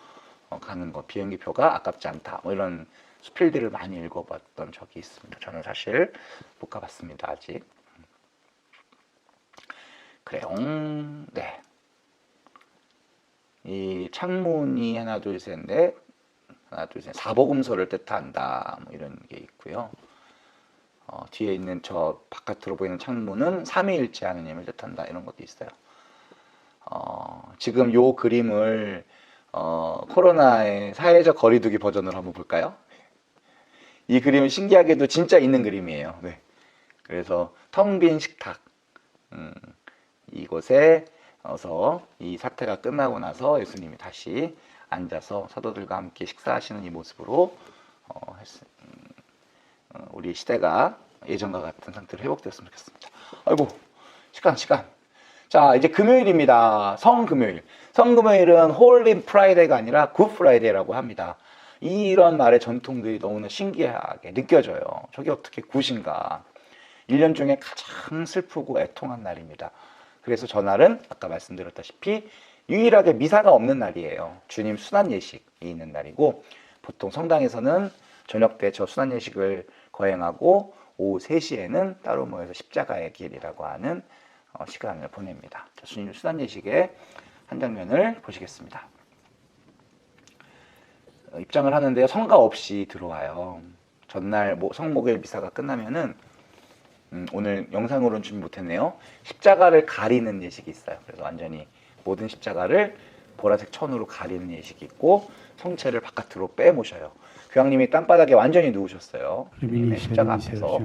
가는 거, 비행기표가 아깝지 않다, 뭐 이런 수필들을 많이 읽어봤던 적이 있습니다. 저는 사실 못 가봤습니다, 아직. 그래요. 네. 이 창문이 하나, 둘, 셋, 넷, 하나, 둘, 셋, 사복음서를 뜻한다, 뭐 이런 게 있고요. 뒤에 있는 저 바깥으로 보이는 창문은 삼위일체 하느님을 뜻한다, 이런 것도 있어요. 지금 요 그림을 코로나의 사회적 거리두기 버전으로 한번 볼까요? 이 그림은 신기하게도 진짜 있는 그림이에요. 네. 그래서 텅 빈 식탁, 이곳에 어서 이 사태가 끝나고 나서 예수님이 다시 앉아서 사도들과 함께 식사하시는 이 모습으로 우리 시대가 예전과 같은 상태로 회복되었으면 좋겠습니다. 아이고, 시간. 자, 이제 금요일입니다. 성금요일. 성금요일은 홀리 프라이데이가 아니라 굿 프라이데이라고 합니다. 이런 말의 전통들이 너무나 신기하게 느껴져요. 저게 어떻게 굿인가. 1년 중에 가장 슬프고 애통한 날입니다. 그래서 전날은 아까 말씀드렸다시피 유일하게 미사가 없는 날이에요. 주님 순환 예식이 있는 날이고, 보통 성당에서는 저녁 때 저 순환 예식을 거행하고 오후 3시에는 따로 모여서 십자가의 길이라고 하는 시간을 보냅니다. 주님 순환 예식의 한 장면을 보시겠습니다. 입장을 하는데요, 성가 없이 들어와요. 전날 성목일 미사가 끝나면은 오늘 영상으로는 준비 못했네요. 십자가를 가리는 예식이 있어요. 그래서 완전히 모든 십자가를 보라색 천으로 가리는 예식이 있고, 성체를 바깥으로 빼모셔요. 교황님이 땅바닥에 완전히 누우셨어요. 주님의 십자가 앞에서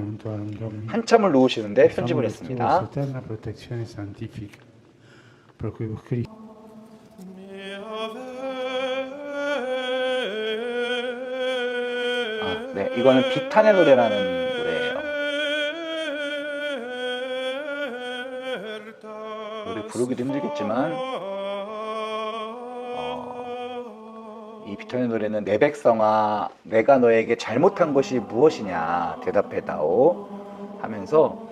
한참을 누우시는데 편집을 했습니다. 네, 이거는 비탄의 노래라는 노래예요. 노래 부르기도 힘들겠지만 이 비탄의 노래는 내 백성아, 내가 너에게 잘못한 것이 무엇이냐 대답해다오 하면서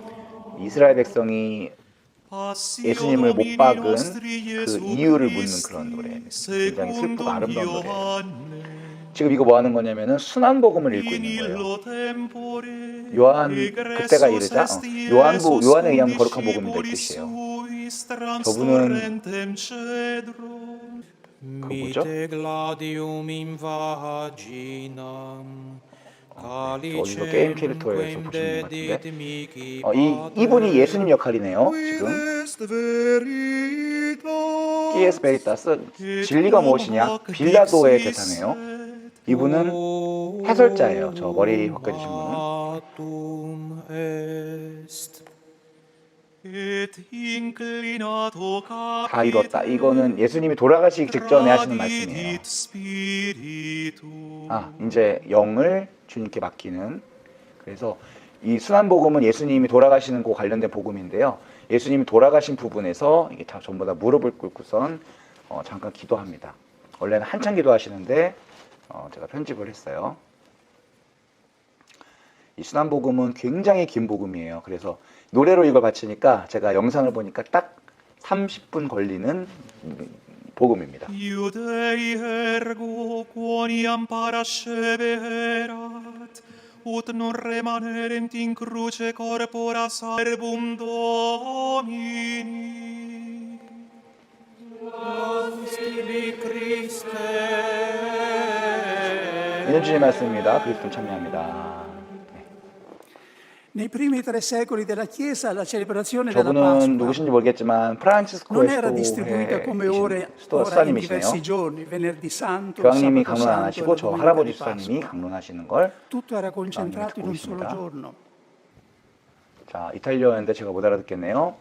이스라엘 백성이 예수님을 못 박은 그 이유를 묻는 그런 노래입니다. 굉장히 슬프고 아름다운 노래예요. 지금 이거 뭐 하는 거냐면은 순환복음을 읽고 있는 거예요. 요한 그때가 이르자 요한에 의한 거룩한 복음이다 이 뜻이에요. 저분은 그 뭐죠? 어디서 게임 캐릭터에서 보시는 것 같은데 이분이 예수님 역할이네요. 지금 끼에스 베리타스, 진리가 무엇이냐? 빌라도의 대사네요. 이분은 해설자예요. 저 머리 바꿔주신 분은. 다 이뤘다. 이거는 예수님이 돌아가시기 직전에 하시는 말씀이에요. 이제 영을 주님께 맡기는. 그래서 이 순환복음은 예수님이 돌아가시는 거 관련된 복음인데요. 예수님이 돌아가신 부분에서 이게 다 전부 다 무릎을 꿇고선 잠깐 기도합니다. 원래는 한참 기도하시는데 제가 편집을 했어요. 이 순환복음은 굉장히 긴 복음이에요. 그래서 노래로 이걸 바치니까 제가 영상을 보니까 딱 30분 걸리는 복음입니다. 이는 주의 말씀입니다. 그리스도 참여합니다. Nei primi 3 secoli della Chiesa la celebrazione della 저분은 Pasqua 누구신지 모르겠지만 non 프란치스코의 era distribuita come ora in 수도사님이시네요. diversi giorni, venerdì santo, 교황님이 sabato 강론 안 santo, 하시고 e 저 domenica 할아버지 di Pasqua. 수사님이 강론하시는 걸. Tutto era concentrato in un 듣고 solo 있습니다. giorno. 자, 이탈리아어인데 제가 못 알아듣겠네요.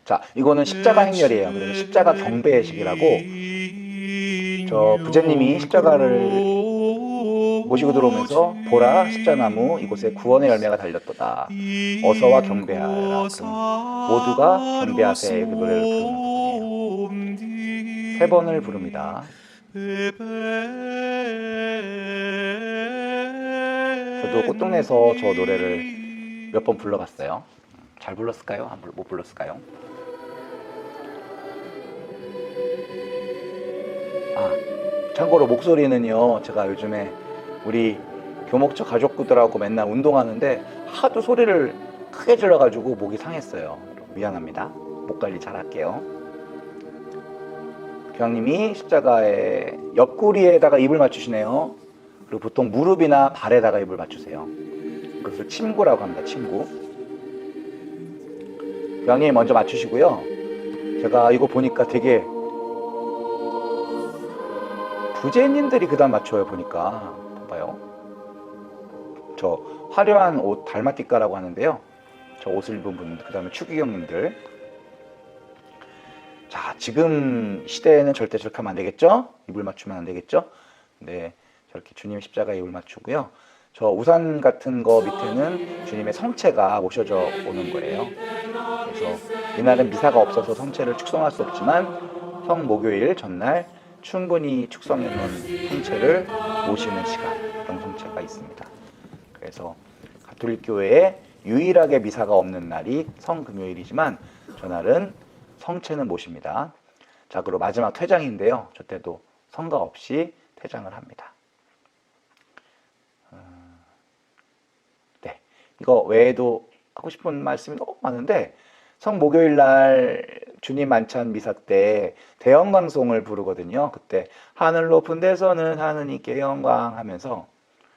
자, 이거는 십자가 행렬이에요. 그래서 십자가 경배식이라고 저 부제님이 십자가를 모시고 들어오면서 보라 십자나무 이곳에 구원의 열매가 달렸도다. 어서와 경배하라. 그럼 모두가 경배하세. 이렇게 노래를 부르는 부분이에요. 3번을 부릅니다. 저도 꽃동네에서 저 노래를 몇 번 불러봤어요. 잘 불렀을까요? 못 불렀을까요? 참고로 목소리는요, 제가 요즘에 우리 교목처 가족들하고 맨날 운동하는데 하도 소리를 크게 질러가지고 목이 상했어요. 미안합니다. 목 관리 잘 할게요. 교황님이 십자가의 옆구리에다가 입을 맞추시네요. 그리고 보통 무릎이나 발에다가 입을 맞추세요. 그것을 침구라고 합니다. 침구. 교황님이 먼저 맞추시고요. 제가 이거 보니까 되게 부제님들이 그 다음 맞춰요. 보니까 봐봐요. 저 화려한 옷 달마티카라고 하는데요. 저 옷을 입은 분, 그 다음에 추기경님들. 자, 지금 시대에는 절대 저렇게 하면 안 되겠죠? 입을 맞추면 안 되겠죠? 네, 저렇게 주님 십자가에 입을 맞추고요. 저 우산 같은 거 밑에는 주님의 성체가 모셔져 오는 거예요. 그래서 이날은 미사가 없어서 성체를 축성할 수 없지만 성목요일 전날 충분히 축성해 놓은 성체를 모시는 시간, 그런 성체가 있습니다. 그래서 가톨릭 교회의 유일하게 미사가 없는 날이 성금요일이지만 저날은 성체는 모십니다. 자, 그리고 마지막 퇴장인데요. 저 때도 성가 없이 퇴장을 합니다. 네, 이거 외에도 하고 싶은 말씀이 너무 많은데 성목요일 날 주님 만찬 미사 때 대형 방송을 부르거든요. 그때 하늘 높은 데서는 하느님께 영광 하면서,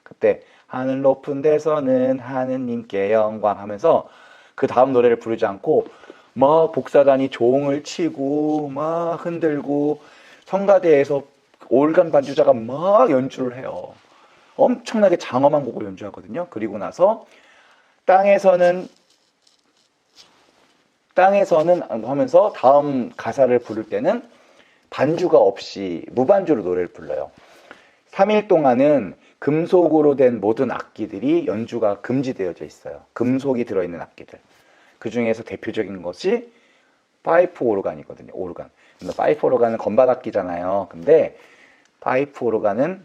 그때 하늘 높은 데서는 하느님께 영광 하면서 그 다음 노래를 부르지 않고 막 복사단이 종을 치고 막 흔들고 성가대에서 올간 반주자가 막 연주를 해요. 엄청나게 장엄한 곡을 연주하거든요. 그리고 나서 땅에서는 하면서 다음 가사를 부를 때는 반주가 없이 무반주로 노래를 불러요. 3일 동안은 금속으로 된 모든 악기들이 연주가 금지되어져 있어요. 금속이 들어있는 악기들. 그 중에서 대표적인 것이 파이프 오르간이거든요. 오르간. 파이프 오르간은 건반 악기잖아요. 근데 파이프 오르간은,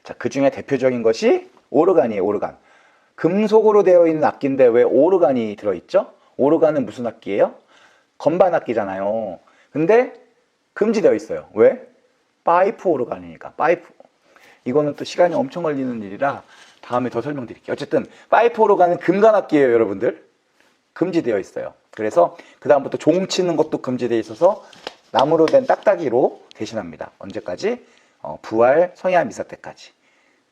자, 그 중에 대표적인 것이 오르간이에요. 오르간. 금속으로 되어 있는 악기인데 왜 오르간이 들어있죠? 오르간은 무슨 악기예요? 건반 악기잖아요. 근데 금지되어 있어요. 왜? 파이프 오르간이니까. 파이프. 이거는 또 시간이 엄청 걸리는 일이라 다음에 더 설명드릴게요. 어쨌든 파이프 오르간은 금관 악기예요, 여러분들. 금지되어 있어요. 그래서 그 다음부터 종 치는 것도 금지되어 있어서 나무로 된 딱딱이로 대신합니다. 언제까지? 부활 성야 미사 때까지.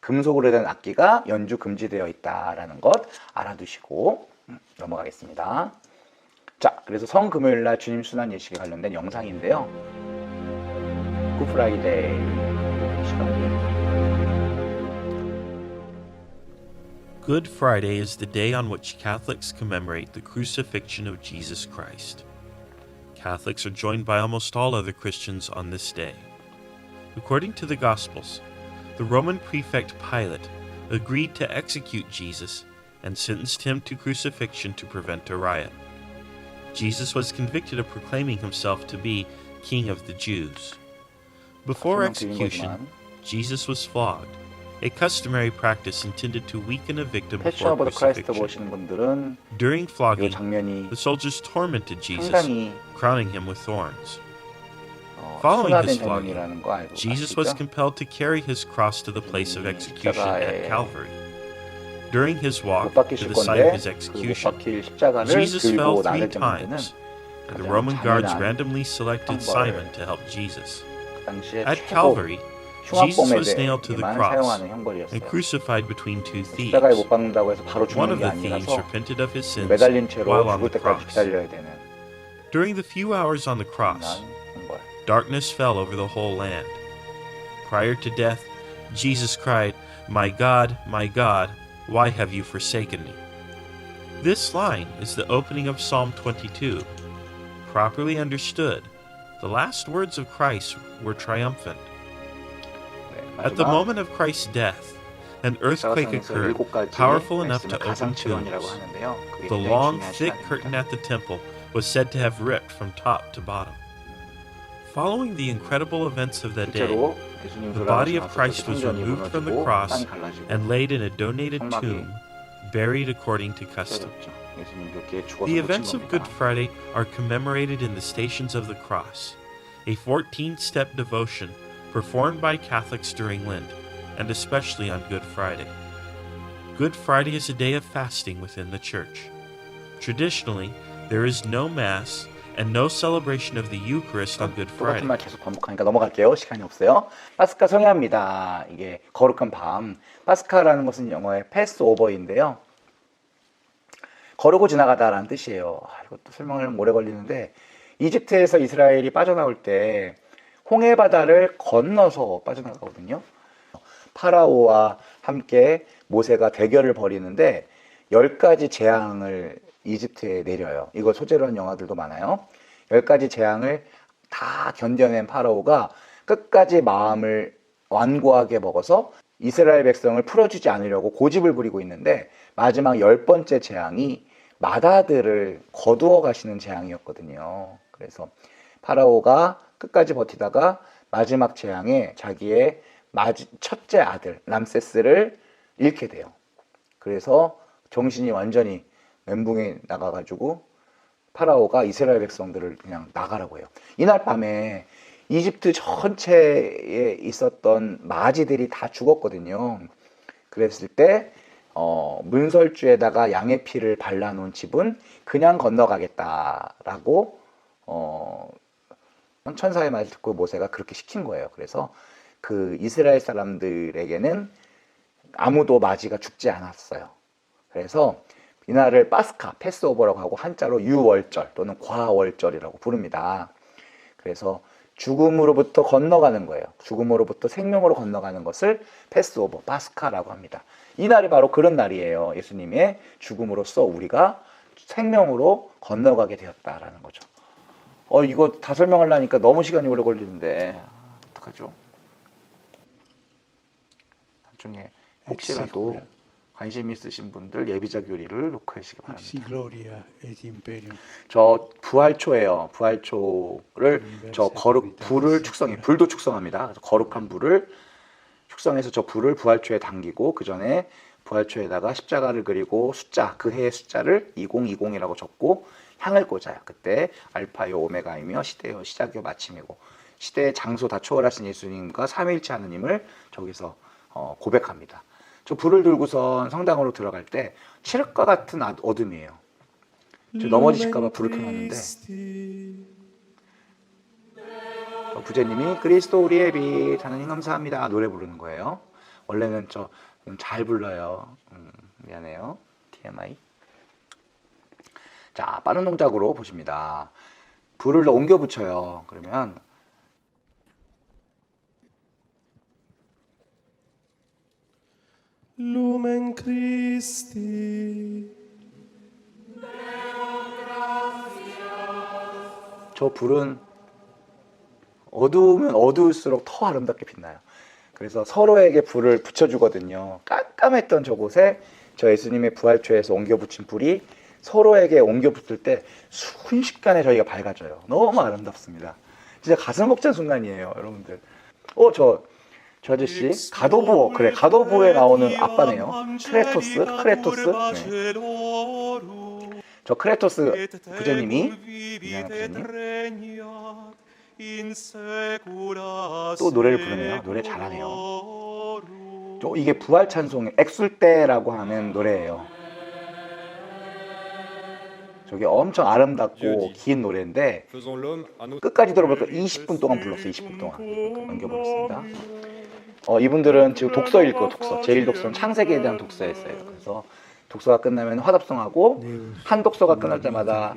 금속으로 된 악기가 연주 금지되어 있다라는 것 알아두시고 넘어가겠습니다. 자, 그래서 성금요일날 주님 순환 예식에 관련된 영상인데요. 굿프라이데이 시간이. Good Friday is the day on which Catholics commemorate the crucifixion of Jesus Christ. Catholics are joined by almost all other Christians on this day. According to the Gospels, the Roman prefect Pilate agreed to execute Jesus and sentenced him to crucifixion to prevent a riot. Jesus was convicted of proclaiming himself to be King of the Jews. Before execution, Jesus was flogged, a customary practice intended to weaken a victim 패션 before 오브 더 크라이스트 crucifixion. 보시는 분들은 During 이 flogging, 장면이 the soldiers tormented Jesus, 상당히 crowning him with thorns. Following 순화된 his flogging, 장면이라는 거 알고 Jesus was 가시죠? compelled to carry his cross to the place of execution at 십자가에 Calvary. During his walk 못 to 박히실 the site of 건데 his 그 못 execution, 박힐 십자가를 Jesus fell 들고 3 나를 정도는 times, and the 가장 Roman guards 잔인한 randomly selected 형벌. Simon to help Jesus. 그 당시에 At 최고 Calvary, Jesus was nailed to the 흉악범에게만 cross 사용하는 and 형벌이었어요. crucified between two 십자가에 못 thieves. 박는다고 해서 바로 One 죽는 of 게 the thieves 아니라서 repented of his sins 매달린 채로 while on 죽을 the 때까지 cross. 기다려야 되는 During the few hours on the cross, 잔인한 형벌. darkness fell over the whole land. Prior to death, Jesus cried, my God, why have you forsaken me?" This line is the opening of Psalm 22. Properly understood, the last words of Christ were triumphant. 네, At the 마지막 moment of Christ's death, an earthquake 십자가상에서 occurred, 7가지 powerful enough to 말씀을 open 가상치원이라고 tombs. 하는데요. 그게 The 굉장히 long, 중요한 thick 시간입니다. curtain at the temple was said to have ripped from top to bottom. Following the incredible events of that day, 실제로 예수님 the body of 돌아가시고 Christ was 성전이 removed from the 무너지고 cross 땅이 갈라지고 and laid in a donated 성막이 tomb, buried according to custom. 찢어졌죠. 예수님 그렇게 죽어서 The 묻힌 events of Good 겁니다. Friday are commemorated in the Stations of the Cross, a 14-step devotion performed by Catholics during Lent, and especially on Good Friday. Good Friday is a day of fasting within the Church. Traditionally, there is no Mass and no celebration of the Eucharist on Good 똑같은 Friday. 말 계속 반복하니까 넘어갈게요. 시간이 없어요. 파스카 성야입니다. 이게 거룩한 밤. 파스카라는 것은 영어의 패스오버인데요. 거르고 지나가다라는 뜻이에요. 이것도 설명을 오래 걸리는데 이집트에서 이스라엘이 빠져나올 때 홍해 바다를 건너서 빠져나가거든요. 파라오와 함께 모세가 대결을 벌이는데 10가지 재앙을 이집트에 내려요. 이거 소재로 한 영화들도 많아요. 10가지 재앙을 다 견뎌낸 파라오가 끝까지 마음을 완고하게 먹어서 이스라엘 백성을 풀어주지 않으려고 고집을 부리고 있는데 마지막 10번째 재앙이 마다들을 거두어 가시는 재앙이었거든요. 그래서 파라오가 끝까지 버티다가 마지막 재앙에 자기의 첫째 아들 람세스를 잃게 돼요. 그래서 정신이 완전히 멘붕에 나가가지고 파라오가 이스라엘 백성들을 그냥 나가라고 해요. 이날 밤에 이집트 전체에 있었던 마지들이 다 죽었거든요. 그랬을 때 문설주에다가 양의 피를 발라놓은 집은 그냥 건너가겠다라고 천사의 말을 듣고 모세가 그렇게 시킨 거예요. 그래서 그 이스라엘 사람들에게는 아무도 마지가 죽지 않았어요. 그래서 이날을 파스카, 패스오버라고 하고 한자로 유월절 또는 과월절이라고 부릅니다. 그래서 죽음으로부터 건너가는 거예요. 죽음으로부터 생명으로 건너가는 것을 패스오버, 파스카라고 합니다. 이 날이 바로 그런 날이에요. 예수님의 죽음으로써 우리가 생명으로 건너가게 되었다라는 거죠. 이거 다 설명하려니까 너무 시간이 오래 걸리는데 어떡하죠? 나중에 혹시라도 관심 있으신 분들 예비자 교리를 녹화하시기 바랍니다. Si gloria et imperium. 저 부활초예요. 부활초를 저 거룩 불을 축성해. 불도 축성합니다. 그래서 거룩한 불을 축성해서 저 불을 부활초에 당기고 그 전에 부활초에다가 십자가를 그리고 숫자 그 해의 숫자를 2020이라고 적고 향을 꽂아요. 그때 알파요 오메가이며 시대요 시작이요 마침이고 시대의 장소 다 초월하신 예수님과 삼위일체 하느님을 저기서 고백합니다. 저 불을 들고선 성당으로 들어갈 때 칠흑과 같은 어둠이에요. 저 넘어지실까봐 불을 켜놨는데 부제님이 그리스도 우리의 빛 하나님 감사합니다 노래 부르는 거예요. 원래는 저 잘 불러요. 미안해요. TMI. 자, 빠른 동작으로 보십니다. 불을 옮겨 붙여요. 그러면 Lumen Christi. 저 불은 어두우면 어두울수록 더 아름답게 빛나요. 그래서 서로에게 불을 붙여주거든요. 깜깜했던 저곳에 저 예수님의 부활초에서 옮겨 붙인 불이 서로에게 옮겨 붙을 때 순식간에 저희가 밝아져요. 너무 아름답습니다. 진짜 가슴 벅찬 순간이에요, 여러분들. 저 아저씨 가도부어, 그래, 가도부어에 나오는 아빠네요. 크레토스. 네. 저 크레토스 부제님이 유명한 부제님 또 노래를 부르네요. 노래 잘하네요. 이게 부활 찬송 엑술대라고 하는 노래예요. 저게 엄청 아름답고 긴 노래인데 끝까지 들어보니까 20분 동안 불렀어요. 20분 동안 넘겨 불렀습니다. 이분들은 지금 독서 읽고 독서 제일 독서는 창세기에 대한 독서였어요. 그래서 독서가 끝나면 화답송하고 한 독서가 끝날 때마다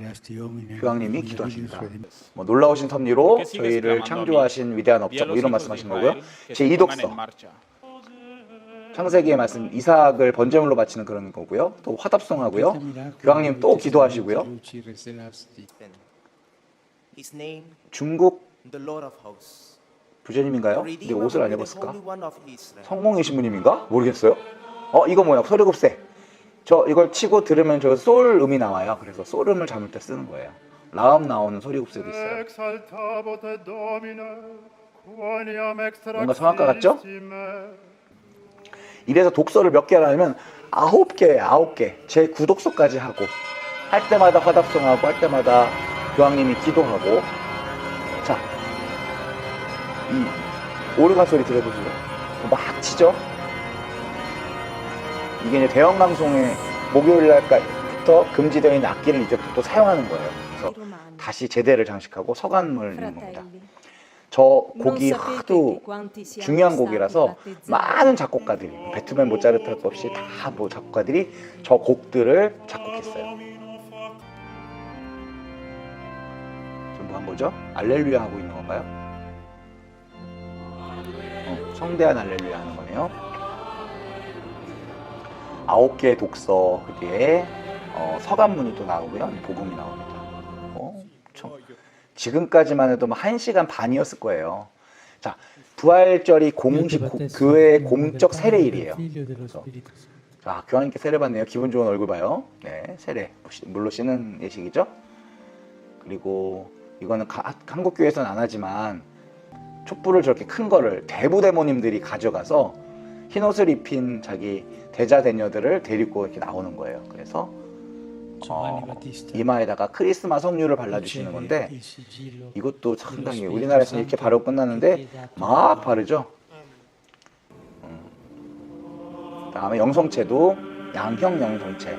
교황님이 기도하십니다. 놀라우신 섭리로 저희를 창조하신 위대한 업적 이런 말씀하신 거고요. 제 2독서 창세기의 말씀 이삭을 번제물로 바치는 그런 거고요. 또 화답송하고요. 교황님 또 기도하시고요. 중국 부제님인가요? 근데 옷을 안 입었을까? 성공의 신부님인가? 모르겠어요. 이거 뭐야? 소리곱새. 이걸 치고 들으면 저 솔 음이 나와요. 그래서 솔 음을 잠을 때 쓰는 거예요. 라음 나오는 소리곱새도 있어요. 뭔가 성악가 같죠? 이래서 독서를 몇 개 하려면 9개, 제 9독서까지 하고 할 때마다 화답송하고 할 때마다 교황님이 기도하고 자, 이 오르간 소리 들어보시죠. 막 치죠? 이게 이제 대형 방송에 목요일 날부터 금지되어 있는 악기를 이제부터 사용하는 거예요. 그래서 다시 제대를 장식하고 서간을 있는 겁니다. 저 곡이 하도 중요한 곡이라서 많은 작곡가들이 베토벤, 모차르트 할 것 없이 다 작곡가들이 저 곡들을 작곡했어요. 지금 뭐 한 거죠? 알렐루야 하고 있는 건가요? 성대한 알렐루야 하는 거네요. 9개의 독서 그 뒤에 서간문이 또 나오고요. 복음이 나옵니다. 지금까지만 해도 1시간 반이었을 거예요. 자, 부활절이 공식 교회의 공적 세례일이에요. 그래서, 자, 교황님께 세례 받네요. 기분 좋은 얼굴 봐요. 네, 세례. 물로 씻는 예식이죠. 그리고 이거는 한국 교회에서는 안 하지만 촛불을 저렇게 큰 거를 대부대모님들이 가져가서 흰 옷을 입힌 자기 대자대녀들을 데리고 이렇게 나오는 거예요. 그래서 Giovanni Battista 이마에다가 크리스마스 석류를 발라주시는 riceve 건데 il sigillo 이것도 dello 상당히 Spirito 우리나라에서는 이렇게 Santo 바로 끝났는데 che è dato 막 바르죠. 다음에 영성체도 양형 영성체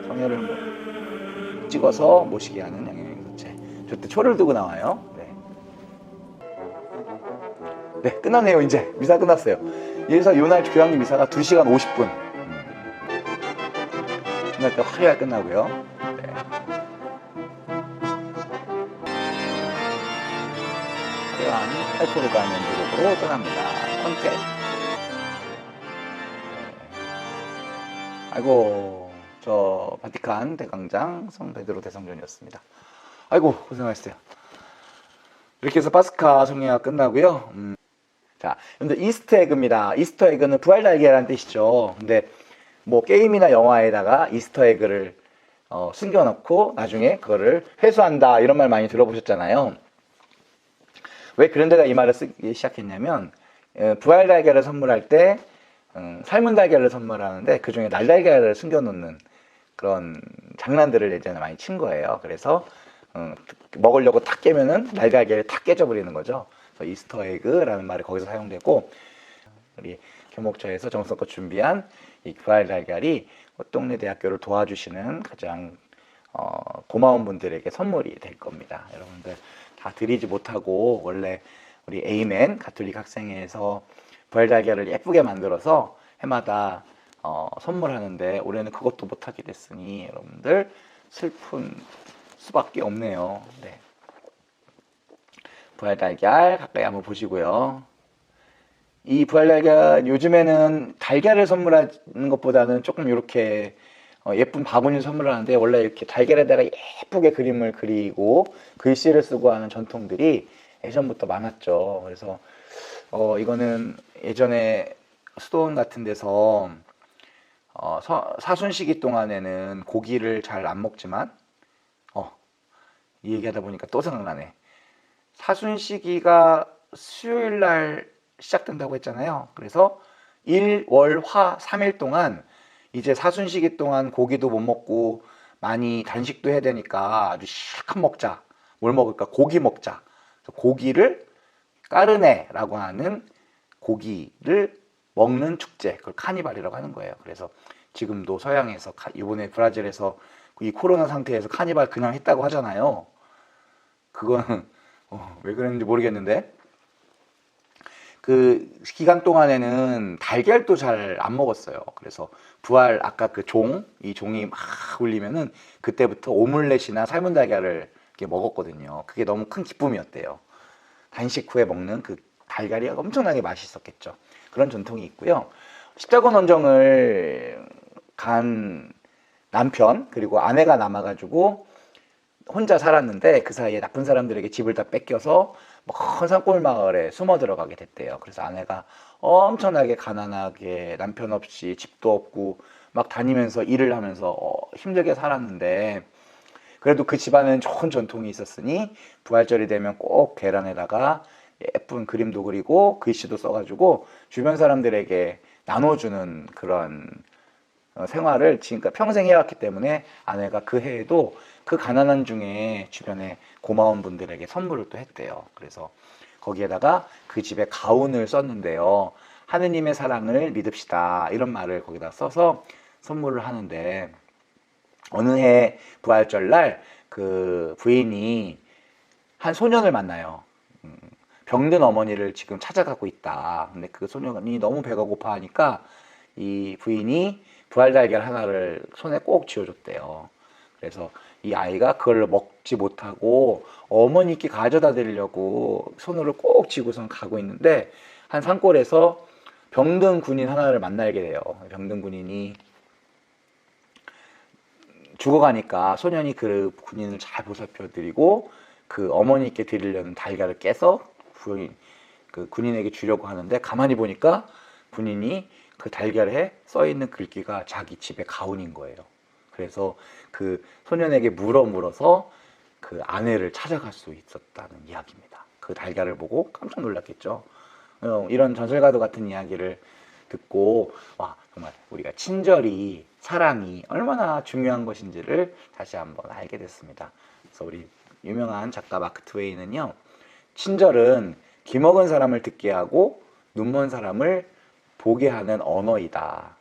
성혈을 찍어서 모시게 하는 양형 영성체. 저때 초를 두고 나와요. 네, 끝났네요. 이제 미사 끝났어요. 그래서 요날 교양리 미사가 2시간 50분 끝날 때 화려하게 끝나고요. 네. 화려한 알코올 가면 유럽으로 떠납니다. 콘테. 아이고, 저 바티칸 대광장 성 베드로 대성전이었습니다. 아이고, 고생하셨어요. 이렇게 해서 파스카 성례가 끝나고요. 자, 근데 이스터 에그입니다. 이스터 에그는 부활 달걀이라는 뜻이죠. 근데 뭐 게임이나 영화에다가 이스터 에그를 숨겨놓고 나중에 그거를 회수한다 이런 말 많이 들어보셨잖아요. 왜 그런 데다 이 말을 쓰기 시작했냐면 부활 달걀을 선물할 때 삶은 달걀을 선물하는데 그 중에 날달걀을 숨겨놓는 그런 장난들을 예전에 많이 친 거예요. 그래서 먹으려고 탁 깨면은 날달걀이 탁 깨져버리는 거죠. 그래서 이스터 에그라는 말이 거기서 사용되고, 우리 교목처에서 정성껏 준비한 이 부활 달걀이 동네 대학교를 도와주시는 가장 고마운 분들에게 선물이 될 겁니다. 여러분들 다 드리지 못하고 원래 우리 에이멘 가톨릭 학생회에서 부활 달걀을 예쁘게 만들어서 해마다 선물하는데 올해는 그것도 못하게 됐으니 여러분들 슬픈 수밖에 없네요. 네. 부활 달걀 가까이 한번 보시고요. 이 부활 달걀 요즘에는 달걀을 선물하는 것보다는 조금 이렇게 예쁜 바구니 선물하는데 원래 이렇게 달걀에다가 예쁘게 그림을 그리고 글씨를 쓰고 하는 전통들이 예전부터 많았죠. 그래서 이거는 예전에 수도원 같은 데서 사순 시기 동안에는 고기를 잘 안 먹지만 이 얘기하다 보니까 또 생각나네. 사순 시기가 수요일 날 시작된다고 했잖아요. 그래서 일, 월, 화 3일 동안 이제 사순 시기 동안 고기도 못 먹고 많이 단식도 해야 되니까 아주 실컷 먹자. 뭘 먹을까? 고기 먹자. 고기를 까르네라고 하는 고기를 먹는 축제, 그걸 카니발이라고 하는 거예요. 그래서 지금도 서양에서 이번에 브라질에서 이 코로나 상태에서 카니발 그냥 했다고 하잖아요. 그거는 왜 그랬는지 모르겠는데 그 기간 동안에는 달걀도 잘 안 먹었어요. 그래서 부활 아까 그 이 종이 막 울리면은 그때부터 오믈렛이나 삶은 달걀을 이렇게 먹었거든요. 그게 너무 큰 기쁨이었대요. 단식 후에 먹는 그 달걀이 엄청나게 맛있었겠죠. 그런 전통이 있고요. 십자군 원정을 간 남편 그리고 아내가 남아가지고 혼자 살았는데 그 사이에 나쁜 사람들에게 집을 다 뺏겨서 먼 산골 마을에 숨어 들어가게 됐대요. 그래서 아내가 엄청나게 가난하게 남편 없이 집도 없고 막 다니면서 일을 하면서 힘들게 살았는데 그래도 그 집안에는 좋은 전통이 있었으니 부활절이 되면 꼭 계란에다가 예쁜 그림도 그리고 글씨도 써가지고 주변 사람들에게 나눠주는 그런 생활을 지금까지 평생 해왔기 때문에 아내가 그 해에도 그 가난한 중에 주변에 고마운 분들에게 선물을 또 했대요. 그래서 거기에다가 그 집에 가운을 썼는데요. 하느님의 사랑을 믿읍시다 이런 말을 거기다 써서 선물을 하는데 어느 해 부활절날 그 부인이 한 소년을 만나요. 병든 어머니를 지금 찾아가고 있다. 근데 그 소년이 너무 배가 고파하니까 이 부인이 부활 달걀 하나를 손에 꼭 쥐어줬대요. 그래서 이 아이가 그걸 먹지 못하고 어머니께 가져다 드리려고 손으로 꼭 쥐고선 가고 있는데 한 산골에서 병든 군인 하나를 만나게 돼요. 병든 군인이 죽어가니까 소년이 그 군인을 잘 보살펴 드리고 그 어머니께 드리려는 달걀을 깨서 그 군인에게 주려고 하는데 가만히 보니까 군인이 그 달걀에 써있는 글귀가 자기 집의 가훈인 거예요. 그래서 그 소년에게 물어서 그 아내를 찾아갈 수 있었다는 이야기입니다. 그 달걀을 보고 깜짝 놀랐겠죠. 이런 전설과도 같은 이야기를 듣고 와, 정말 우리가 친절이, 사랑이 얼마나 중요한 것인지를 다시 한번 알게 됐습니다. 그래서 우리 유명한 작가 마크 트웨이는요, 친절은 귀먹은 사람을 듣게 하고 눈먼 사람을 보게 하는 언어이다.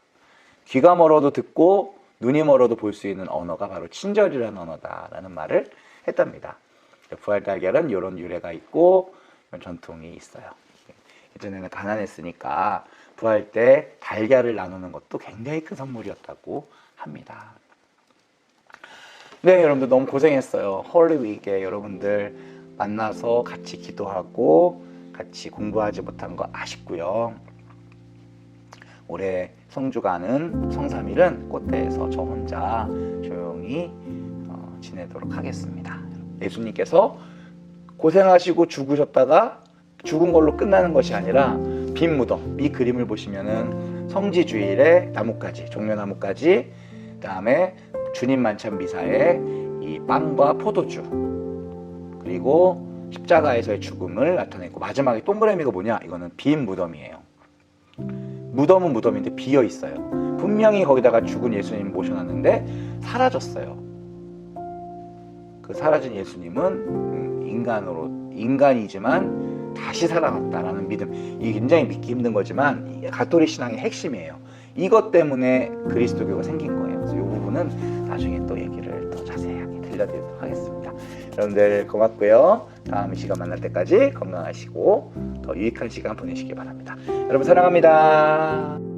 귀가 멀어도 듣고 눈이 멀어도 볼 수 있는 언어가 바로 친절이라는 언어다라는 말을 했답니다. 부활 달걀은 이런 유래가 있고 이런 전통이 있어요. 예전에는 가난했으니까 부활 때 달걀을 나누는 것도 굉장히 큰 선물이었다고 합니다. 네, 여러분들 너무 고생했어요. 홀리위크에 여러분들 만나서 같이 기도하고 같이 공부하지 못한 거 아쉽고요. 올해 성주가는 성삼일은 꽃대에서 저 혼자 조용히 지내도록 하겠습니다. 예수님께서 고생하시고 죽으셨다가 죽은 걸로 끝나는 것이 아니라 빈 무덤, 이 그림을 보시면은 성지주일에 나뭇가지, 종려나뭇가지, 그 다음에 주님 만찬 미사에 이 빵과 포도주, 그리고 십자가에서의 죽음을 나타내고 마지막에 동그라미가 뭐냐? 이거는 빈 무덤이에요. 무덤은 무덤인데 비어 있어요. 분명히 거기다가 죽은 예수님 모셔놨는데 사라졌어요. 그 사라진 예수님은 인간이지만 다시 살아났다라는 믿음. 이게 굉장히 믿기 힘든 거지만 가톨릭 신앙의 핵심이에요. 이것 때문에 그리스도교가 생긴 거예요. 그래서 이 부분은 나중에 또 얘기를 더 자세하게 들려드리도록 하겠습니다. 여러분들 고맙고요. 다음 시간 만날 때까지 건강하시고 더 유익한 시간 보내시기 바랍니다. 여러분 사랑합니다.